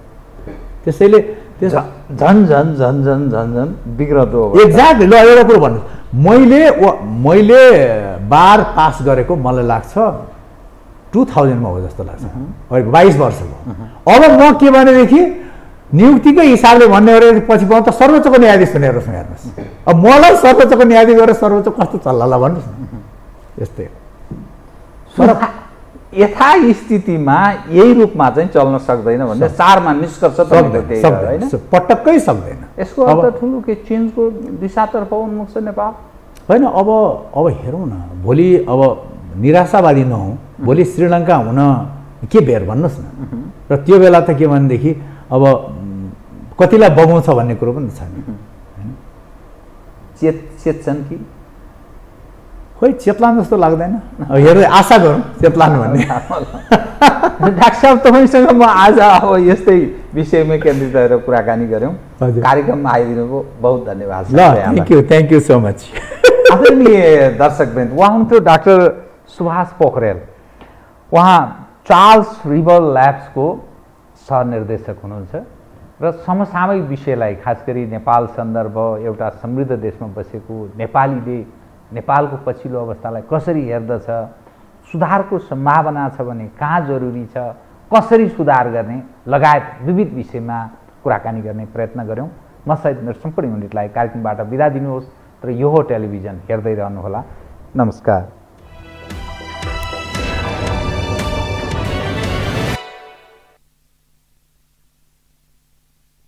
त्यसैले त्यस झन् झन् झन् झन् झन् झन् बिग्रदो। एक्ज्याक्टली। ल एउटा कुरो भन्नु, मैले बार पास गरेको मलाई लाग्छ 2000मा हो जस्तो लाग्छ, 22 वर्ष भयो। अब म के भनेदेखि नियुक्तिकै हिसाबले भन्ने हो पछि पाउँ त सर्वोच्चको न्यायाधीश हुने हेर्नुहोस्। अब मलाई सर्वोच्चको न्यायाधीश गरेर सर्वोच्च कस्तो चल्ला ल भन्नुहोस् न। यस्तै यथास्थितिमा यही रूपमा चाहिँ चल्न सक्दैन भन्ने चारमा निष्कर्ष होइन, पटक्कै सक्दैन। यसको अर्थ ठुलो के चेन्जको दिशातर्फ उन्मुख छ नेपाल होइन। अब हेरौँ न, भोलि अब निराशावादी नहौँ, भोलि श्रीलङ्का हुन के बेर भन्नुहोस् न। र त्यो बेला त के भनेदेखि अब कतिलाई बगाउँछ भन्ने कुरो पनि छ नि। चेत्छन् कि खोइ चेतलान जस्तो लाग्दैन। हेर्दै आशा गरौँ चेतलान भन्ने। डाक्टर साहब तपाईँसँग म आज अब यस्तै विषयमै केन्द्रित भएर कुराकानी गऱ्यौँ। कार्यक्रममा आइदिनुभयो, बहुत धन्यवाद। ल थ्याङ्क यू सो मच। आदरणीय दर्शकवृन्द, उहाँ हुनुहुन्थ्यो डाक्टर सुभाष पोखरेल। उहाँ चार्ल्स रिबल ल्याब्सको सहनिर्देशक हुनुहुन्छ र समसामयिक विषयलाई, खास गरी नेपाल सन्दर्भ, एउटा समृद्ध देशमा बसेको नेपालीले नेपालको पछिल्लो अवस्थालाई कसरी हेर्दछ, सुधारको सम्भावना छ भने कहाँ जरुरी छ, कसरी सुधार गर्ने लगायत विविध विषयमा कुराकानी गर्ने प्रयत्न गऱ्यौँ। म सहित मेरो सम्पूर्ण युनिटलाई कार्यक्रमबाट बिदा दिनुहोस् र यो हो टेलिभिजन हेर्दै रहनुहोला। नमस्कार।